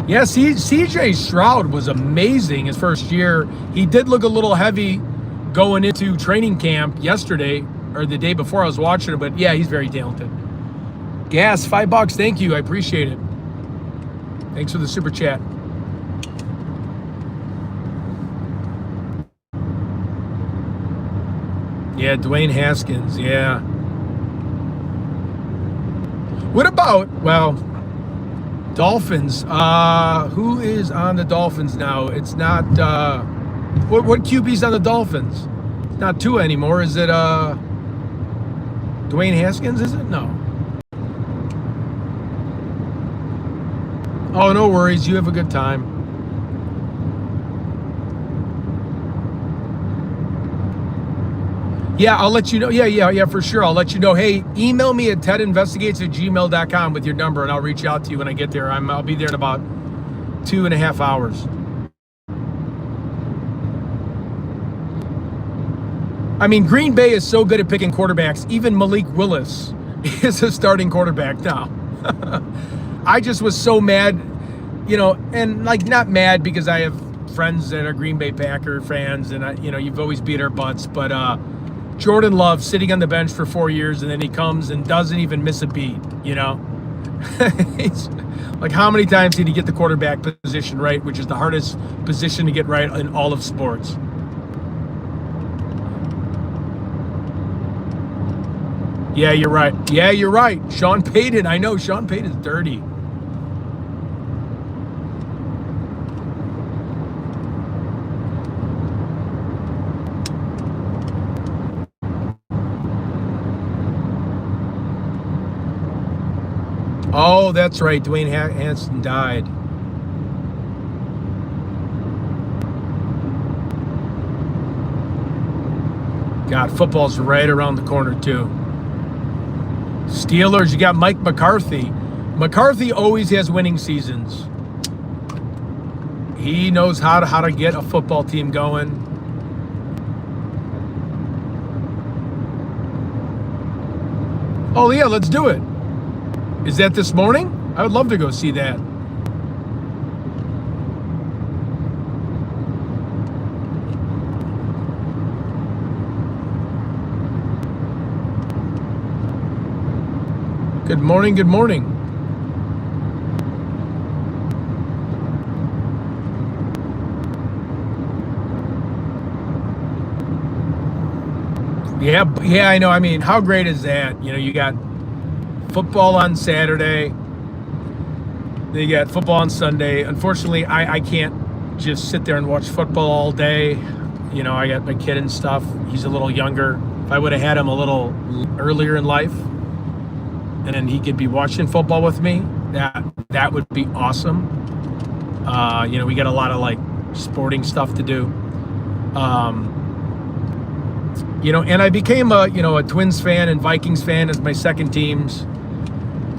Yeah, CJ Stroud was amazing his first year. He did look a little heavy going into training camp yesterday, or the day before I was watching it, but yeah, he's very talented. Gas, $5. Thank you. I appreciate it. Thanks for the super chat. Yeah, Dwayne Haskins, yeah. What about, Dolphins? Who is on the Dolphins now? It's not, what QB's on the Dolphins? It's not Tua anymore. Is it, Dwayne Haskins, is it? No. Oh, no worries. You have a good time. Yeah, I'll let you know. Yeah, for sure. I'll let you know. Hey, email me at tedinvestigates@gmail.com with your number, and I'll reach out to you when I get there. I'll be there in about 2.5 hours. I mean, Green Bay is so good at picking quarterbacks. Even Malik Willis is a starting quarterback now. I just was so mad, and not mad because I have friends that are Green Bay Packer fans, and you've always beat our butts, but Jordan Love sitting on the bench for 4 years, and then he comes and doesn't even miss a beat, It's like, how many times did he get the quarterback position right, which is the hardest position to get right in all of sports? Yeah, you're right. Sean Payton, I know, Sean Payton's dirty. Oh, that's right. Dwayne Hanson died. God, football's right around the corner, too. Steelers, you got Mike McCarthy. McCarthy always has winning seasons. He knows how to get a football team going. Oh, yeah, let's do it. Is that this morning? I would love to go see that. Good morning, good morning. Yeah, I know. I mean, how great is that? You got football on Saturday. They got football on Sunday. Unfortunately, I can't just sit there and watch football all day. You know, I got my kid and stuff. He's a little younger. If I would have had him a little earlier in life, and then he could be watching football with me, that would be awesome. You know, we got a lot of like sporting stuff to do. You know, and I became a Twins fan and Vikings fan as my second teams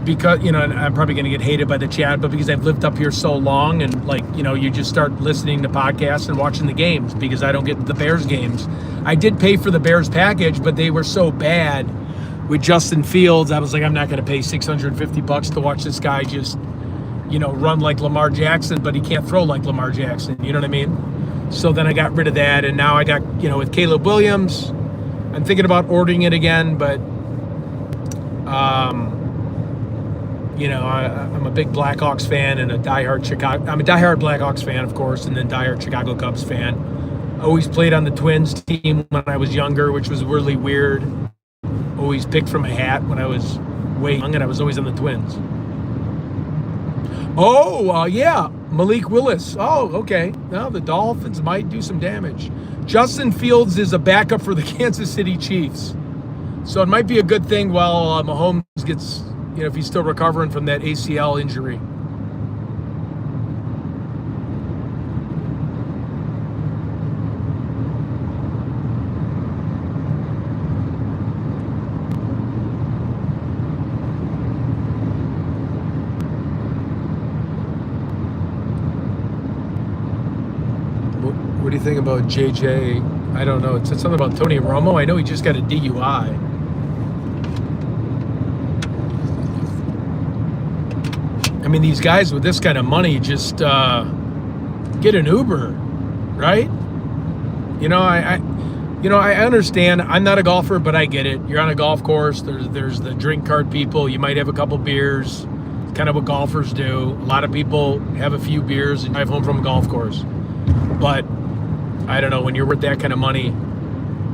because, you know, and I'm probably going to get hated by the chat, but because I've lived up here so long and like, you know, you just start listening to podcasts and watching the games because I don't get the Bears games. I did pay for the Bears package, but they were so bad with Justin Fields. I was like, I'm not going to pay $650 to watch this guy just, you know, run like Lamar Jackson, but he can't throw like Lamar Jackson. You know what I mean? So then I got rid of that. And now I got, you know, with Caleb Williams, I'm thinking about ordering it again, but, you know, I'm a big Blackhawks fan and I'm a diehard Blackhawks fan, of course, and then diehard Chicago Cubs fan. Always played on the Twins team when I was younger, which was really weird. Always picked from a hat when I was way young, and I was always on the Twins. Oh, yeah, Malik Willis. Oh, okay. Now the Dolphins might do some damage. Justin Fields is a backup for the Kansas City Chiefs. So it might be a good thing while Mahomes gets, you know, if he's still recovering from that ACL injury. What do you think about JJ? I don't know. It said something about Tony Romo. I know he just got a DUI. I mean, these guys with this kind of money just get an Uber, right? You know, I understand. I'm not a golfer, but I get it. You're on a golf course. There's the drink cart people. You might have a couple beers. It's kind of what golfers do. A lot of people have a few beers and drive home from a golf course. But I don't know, when you're worth that kind of money,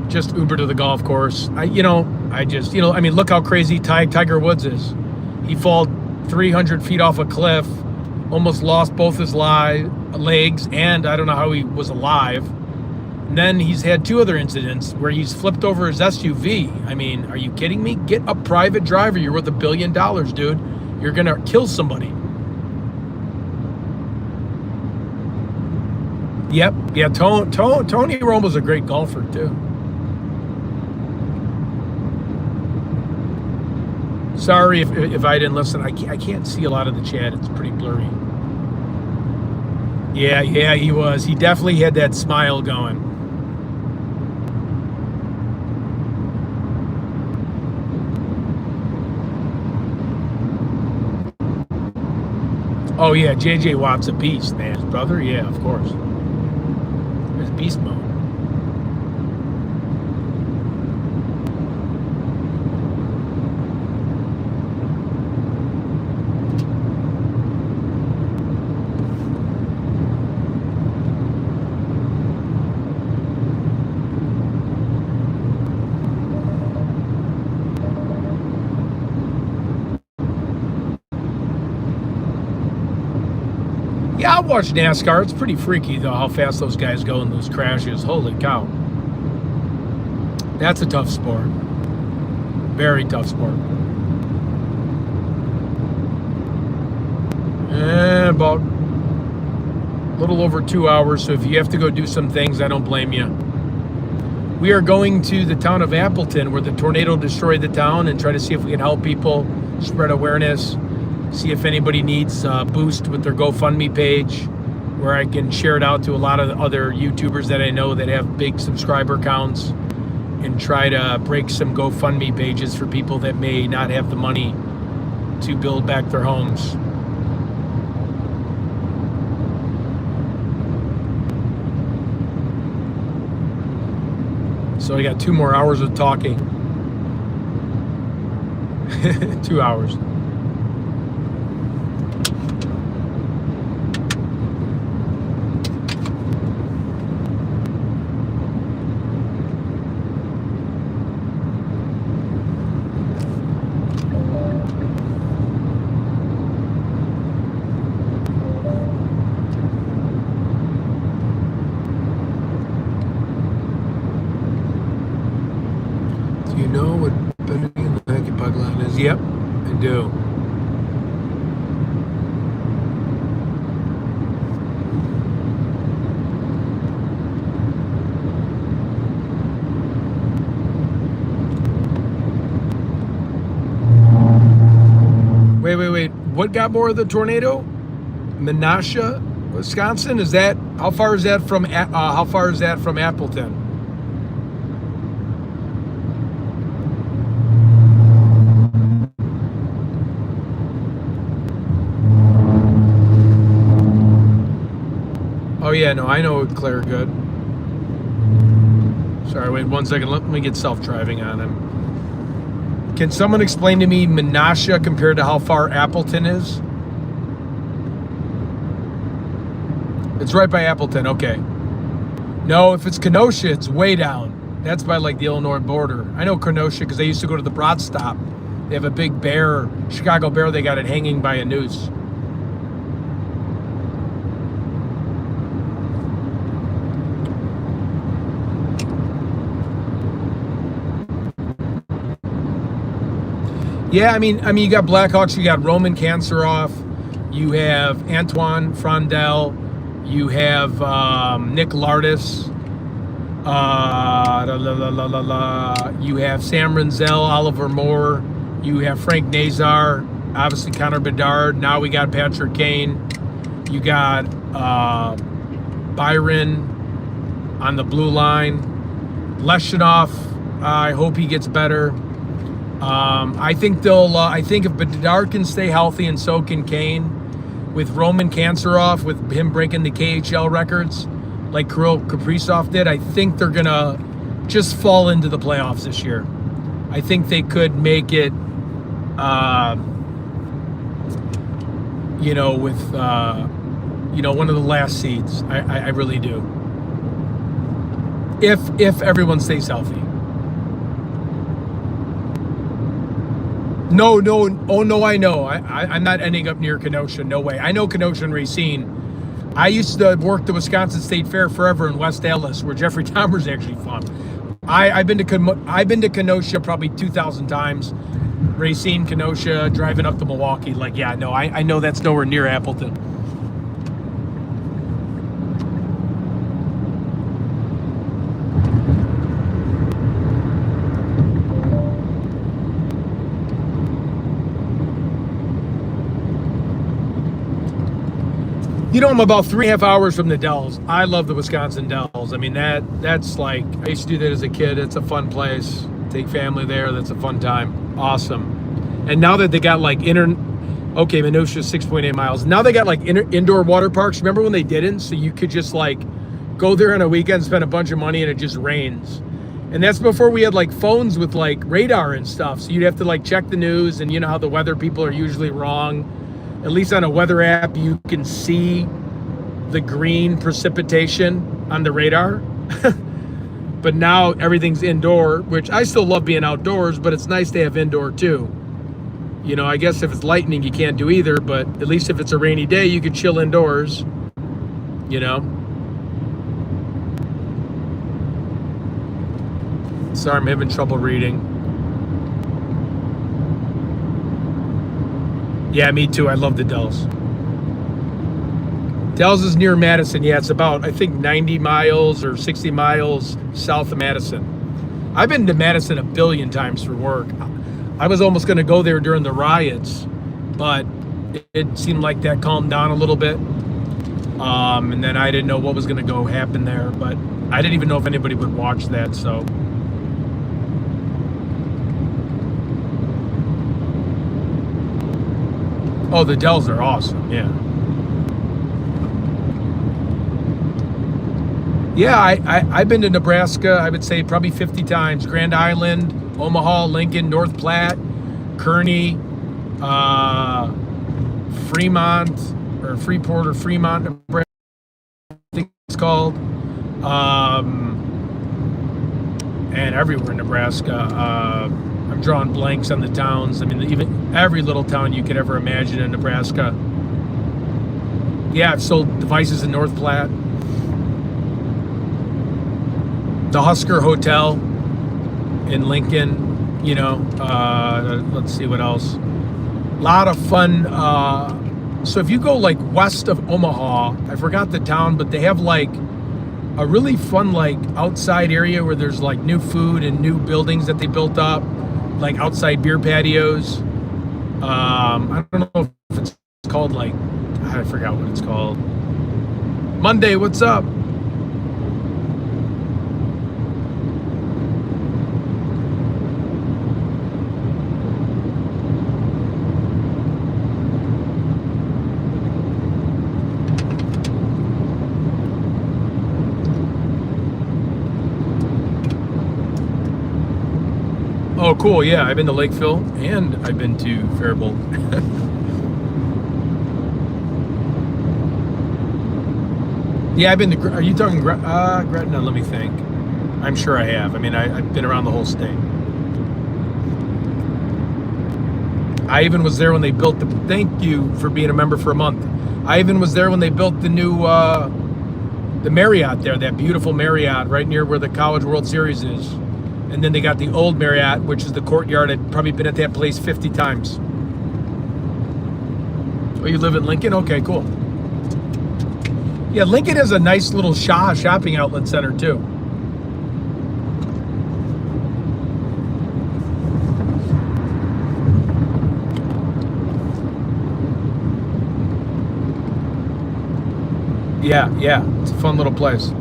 just Uber to the golf course. I mean, look how crazy Tiger Woods is. He fall 300 feet off a cliff, almost lost both his legs, and I don't know how he was alive. And then he's had two other incidents where he's flipped over his SUV. I mean, are you kidding me? Get a private driver. You're worth $1 billion, dude. You're going to kill somebody. Yep. Yeah, Tony Romo's a great golfer, too. Sorry if I didn't listen. I can't see a lot of the chat. It's pretty blurry. Yeah, he was. He definitely had that smile going. Oh, yeah, J.J. Watt's a beast, man. His brother? Yeah, of course. There's beast mode. Yeah, I'll watch NASCAR. It's pretty freaky, though, how fast those guys go in those crashes. Holy cow. That's a tough sport. Very tough sport. About a little over 2 hours, so if you have to go do some things, I don't blame you. We are going to the town of Appleton, where the tornado destroyed the town, and try to see if we can help people, spread awareness. See if anybody needs a boost with their GoFundMe page, where I can share it out to a lot of other YouTubers that I know that have big subscriber counts, and try to break some GoFundMe pages for people that may not have the money to build back their homes. So I got 2 more hours of talking. 2 hours. do. Wait. What got more of the tornado? Menasha, Wisconsin. Is that how far is that from? How far is that from Appleton? Oh yeah, no, I know Claire good. Sorry, wait 1 second. Let me get self-driving on him. Can someone explain to me Menasha compared to how far Appleton is? It's right by Appleton, okay. No, if it's Kenosha, it's way down. That's by like the Illinois border. I know Kenosha because I used to go to the Broad Stop. They have a big bear, Chicago bear, they got it hanging by a noose. Yeah, I mean, you got Blackhawks, you got Roman Canceroff, you have Antoine Frondel, you have Nick Lardis, you have Sam Renzel, Oliver Moore, you have Frank Nazar, obviously Connor Bedard. Now we got Patrick Kane, you got Byron on the blue line, Leshinov. I hope he gets better. I think I think if Bedard can stay healthy and so can Kane, with Roman Canceroff, with him breaking the KHL records like Kirill Kaprizov did, I think they're gonna just fall into the playoffs this year. I think they could make it, with one of the last seeds. I really do. If everyone stays healthy. No, oh no, I know. I'm not ending up near Kenosha, no way. I know Kenosha and Racine. I used to work the Wisconsin State Fair forever in West Allis, where Jeffrey Dahmer's actually from. I've been to Kenosha probably 2,000 times. Racine, Kenosha, driving up to Milwaukee. Like, yeah, no, I know that's nowhere near Appleton. I'm about 3.5 hours from the Dells. I love the Wisconsin Dells. I mean, that's like, I used to do that as a kid. It's a fun place. Take family there. That's a fun time. Awesome. And now that they got like Minusha 6.8 miles. Now they got like indoor water parks. Remember when they didn't? So you could just like go there on a weekend, spend a bunch of money, and it just rains. And that's before we had like phones with like radar and stuff. So you'd have to like check the news, and you know how the weather people are usually wrong. At least on a weather app, you can see the green precipitation on the radar. But now everything's indoor, which I still love being outdoors, but it's nice to have indoor too. I guess if it's lightning, you can't do either, but at least if it's a rainy day, you could chill indoors, Sorry, I'm having trouble reading. Yeah, me too. I love the Dells. Dells is near Madison. Yeah, it's about, I think, 90 miles or 60 miles south of Madison. I've been to Madison a billion times for work. I was almost going to go there during the riots, but it seemed like that calmed down a little bit. And then I didn't know what was going to happen there, but I didn't even know if anybody would watch that, so. Oh, the Dells are awesome, yeah. Yeah, I've been to Nebraska, I would say probably 50 times. Grand Island, Omaha, Lincoln, North Platte, Kearney, Fremont, or Freeport or Fremont, Nebraska, I think it's called. And everywhere in Nebraska. I'm drawing blanks on the towns. I mean, even every little town you could ever imagine in Nebraska. Yeah, I've sold devices in North Platte. The Husker Hotel in Lincoln, let's see what else. Lot of fun. So if you go like west of Omaha, I forgot the town, but they have like a really fun like outside area where there's like new food and new buildings that they built up, like outside beer patios. I don't know if it's called like, I forgot what it's called. Monday, what's up? Oh, cool. Yeah, I've been to Lakeville and I've been to Faribault. Yeah, I've been to. Are you talking Gretna? Let me think. I'm sure I have. I mean, I've been around the whole state. I even was there when they built the. Thank you for being a member for a month. I even was there when they built the new the Marriott there, that beautiful Marriott right near where the College World Series is. And then they got the old Marriott, which is the courtyard. I've probably been at that place 50 times. Oh, you live in Lincoln? Okay, cool. Yeah, Lincoln has a nice little shopping outlet center too. Yeah, yeah, it's a fun little place.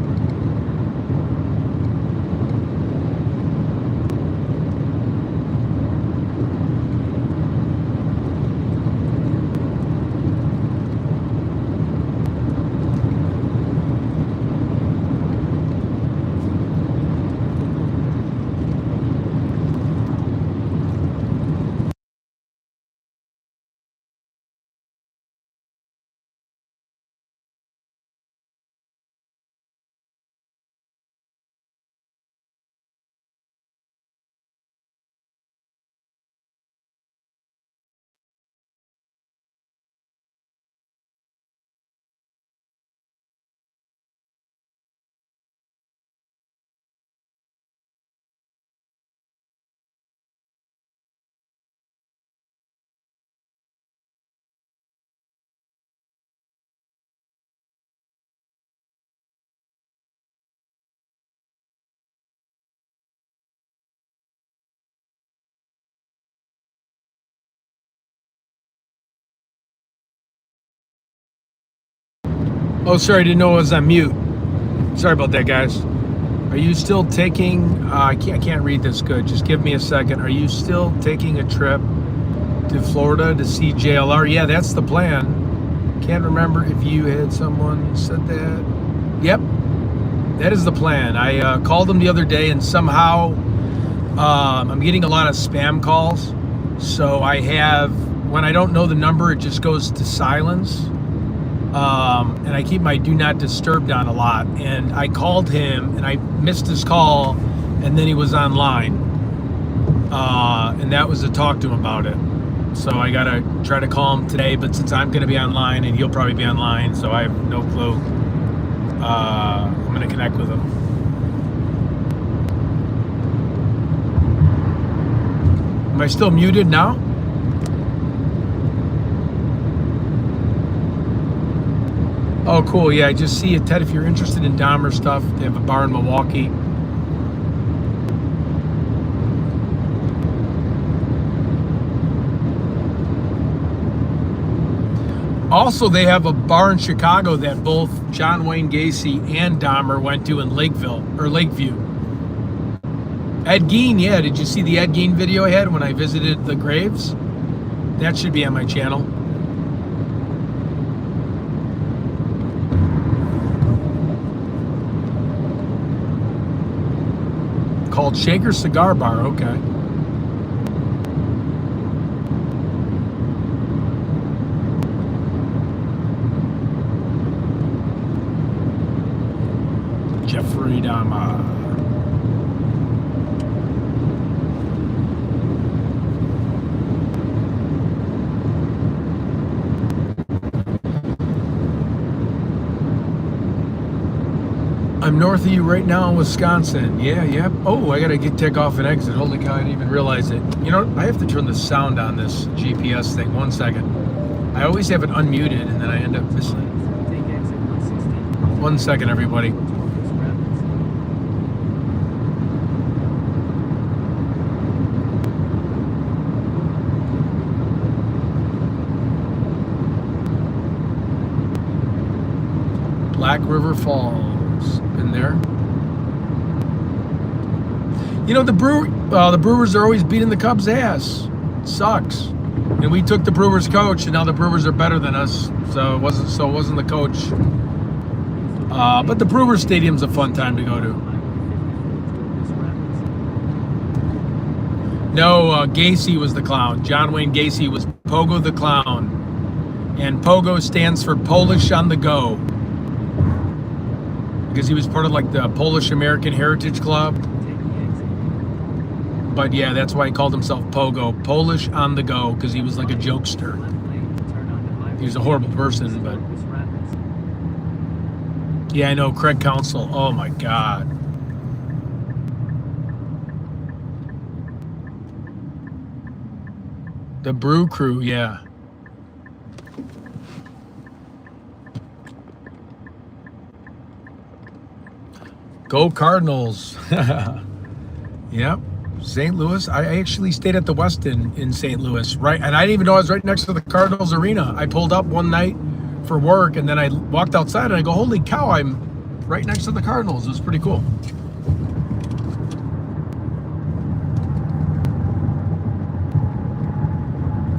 Oh, sorry, I didn't know I was on mute. Sorry about that, guys. Are you still taking? I can't read this good. Just give me a second. Are you still taking a trip to Florida to see JLR? Yeah, that's the plan. Can't remember if you had someone said that. Yep, that is the plan. I called them the other day, and somehow I'm getting a lot of spam calls. So I have, when I don't know the number, it just goes to silence. And I keep my do not disturb on a lot. And I called him and I missed his call, and then he was online. And that was to talk to him about it. So I gotta try to call him today, but since I'm gonna be online and he'll probably be online, so I have no clue. I'm gonna connect with him. Am I still muted now? Oh, cool. Yeah, I just see it, Ted. If you're interested in Dahmer stuff, they have a bar in Milwaukee. Also, they have a bar in Chicago that both John Wayne Gacy and Dahmer went to in Lakeville, or Lakeview. Ed Gein, yeah. Did you see the Ed Gein video I had when I visited the graves? That should be on my channel. Called Shaker Cigar Bar, okay. Jeffrey Dahmer. I'm north of you right now in Wisconsin. Yeah, yep. Oh, I gotta take off and exit. Holy cow, I didn't even realize it. You know, I have to turn the sound on this GPS thing. 1 second. I always have it unmuted and then I end up missing it. 1 second, everybody. Black River Falls. Been there. You know, the Brewers are always beating the Cubs' ass. It sucks. And we took the Brewers coach, and now the Brewers are better than us. So it wasn't the coach. But the Brewers Stadium's a fun time to go to. No, Gacy was the clown. John Wayne Gacy was Pogo the Clown. And Pogo stands for Polish on the Go. Because he was part of like the Polish American Heritage Club. But yeah, that's why he called himself Pogo. Polish on the Go, because he was like a jokester. He was a horrible person, but... Yeah, I know, Craig Counsell. Oh my God. The Brew Crew, yeah. Go Cardinals. Yep. St. Louis. I actually stayed at the Westin in St. Louis, right? And I didn't even know I was right next to the Cardinals arena. I pulled up one night for work, and then I walked outside, and I go, holy cow, I'm right next to the Cardinals. It was pretty cool.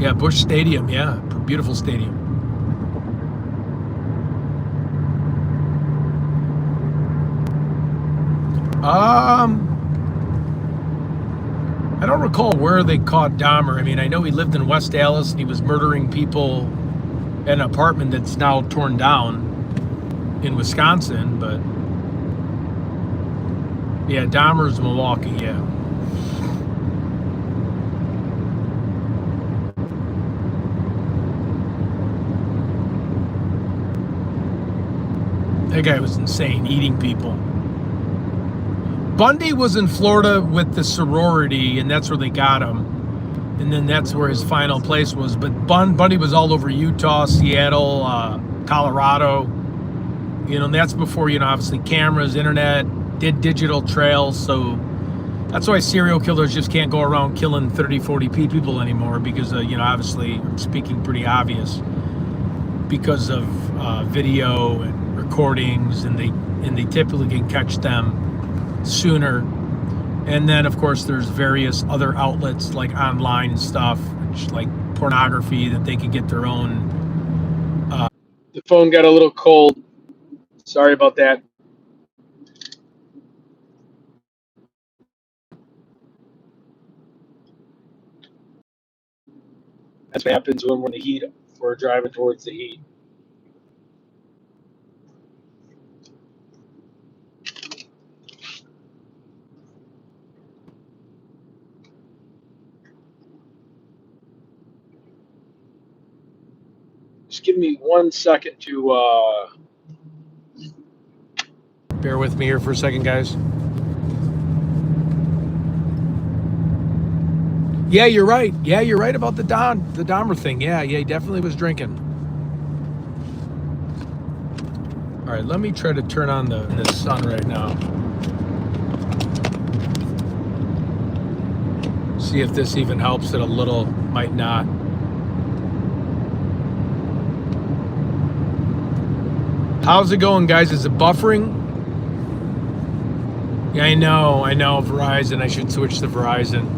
Yeah, Busch Stadium. Yeah, beautiful stadium. I don't recall where they caught Dahmer. I mean, I know he lived in West Allis and he was murdering people in an apartment that's now torn down in Wisconsin, but yeah, Dahmer's Milwaukee, yeah. That guy was insane, eating people. Bundy was in Florida with the sorority, and that's where they got him. And then that's where his final place was. But Bundy was all over Utah, Seattle, Colorado. You know, and that's before, you know, obviously cameras, internet, did digital trails. So that's why serial killers just can't go around killing 30, 40 people anymore because, you know, obviously, I'm speaking pretty obvious, because of video and recordings, and they typically can catch them sooner. And then of course there's various other outlets like online stuff, which, like pornography, that they could get their own. The phone got a little cold, sorry about that. That's what happens when we're in the heat. We're driving towards the heat. Just give me 1 second to bear with me here for a second, guys. Yeah, you're right. Yeah, you're right about the Dahmer thing. Yeah, he definitely was drinking. All right, let me try to turn on the sun right now. See if this even helps it a little. Might not. How's it going, guys? Is it buffering? Yeah, I know, Verizon. I should switch to Verizon.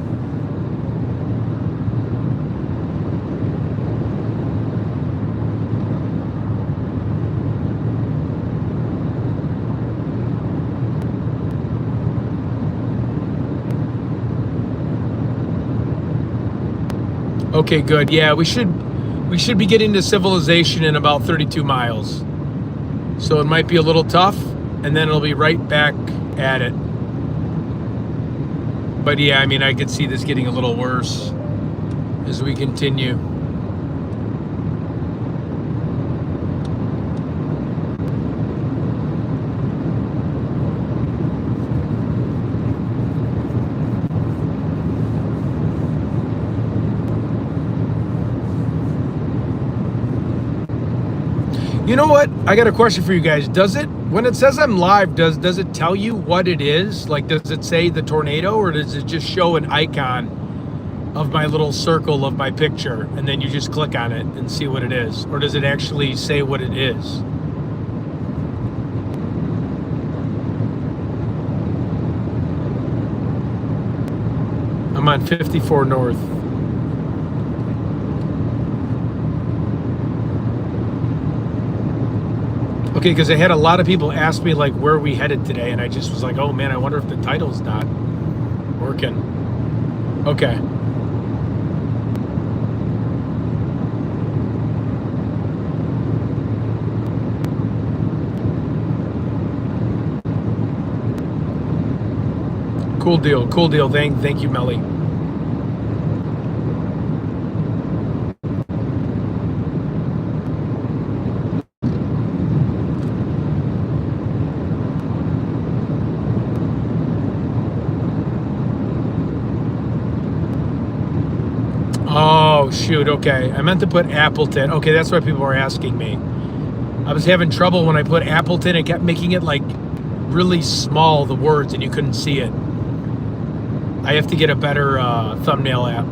Okay, good. Yeah, we should be getting to civilization in about 32 miles. So it might be a little tough, and then it'll be right back at it. But yeah, I mean, I could see this getting a little worse as we continue. You know what? I got a question for you guys. Does it, when it says I'm live, does it tell you what it is? Like, does it say the tornado, or does it just show an icon of my little circle of my picture, and then you just click on it and see what it is? Or does it actually say what it is? I'm on 54 North. Okay, because I had a lot of people ask me, like, where we headed today, and I just was like, oh man, I wonder if the title's not working. Okay. Cool deal. Cool deal. Thank you, Melly. Oh, shoot. Okay. I meant to put Appleton. Okay, that's why people were asking me. I was having trouble when I put Appleton. It kept making it like really small, the words, and you couldn't see it. I have to get a better thumbnail app.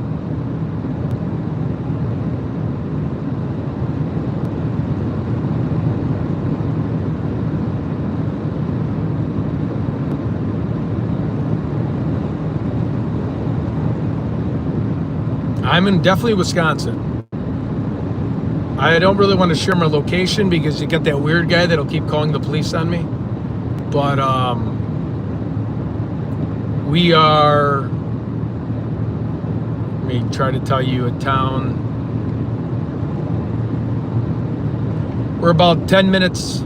I'm in definitely Wisconsin. I don't really want to share my location because you got that weird guy that'll keep calling the police on me. But we are, let me try to tell you a town. We're about 10 minutes,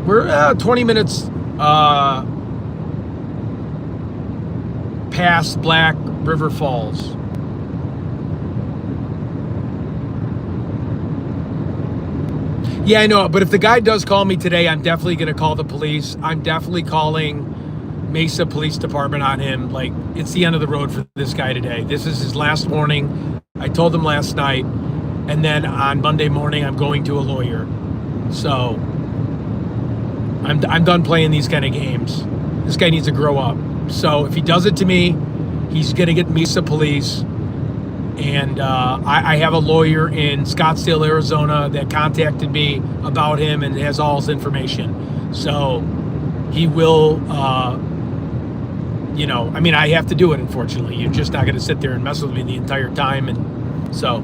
we're 20 minutes past Black River Falls. Yeah, I know, but if the guy does call me today, I'm definitely going to call the police. I'm definitely calling Mesa Police Department on him. Like, it's the end of the road for this guy today. This is his last warning. I told him last night, and then on Monday morning, I'm going to a lawyer. So I'm done playing these kind of games. This guy needs to grow up. So if he does it to me, he's going to get Mesa Police. And I have a lawyer in Scottsdale, Arizona that contacted me about him and has all his information. So he will, you know, I mean, I have to do it, unfortunately. You're just not going to sit there and mess with me the entire time. And so.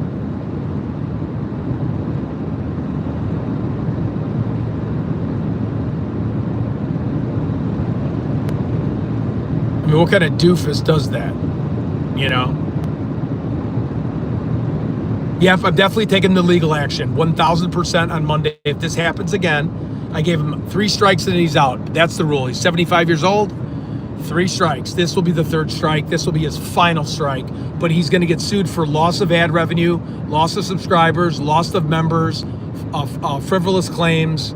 I mean, what kind of doofus does that, you know? Yeah, I'm definitely taking the legal action, 1,000% on Monday. If this happens again, I gave him 3 strikes and he's out. That's the rule. He's 75 years old, 3 strikes. This will be the 3rd strike. This will be his final strike. But he's going to get sued for loss of ad revenue, loss of subscribers, loss of members, of frivolous claims,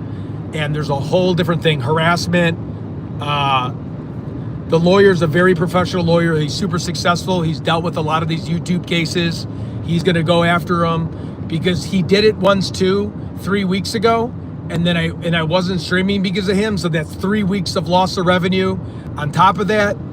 and there's a whole different thing. Harassment. The lawyer's a very professional lawyer. He's super successful. He's dealt with a lot of these YouTube cases. He's going to go after him because he did it once too, 3 weeks ago, and then I wasn't streaming because of him. So that's 3 weeks of loss of revenue. On top of that,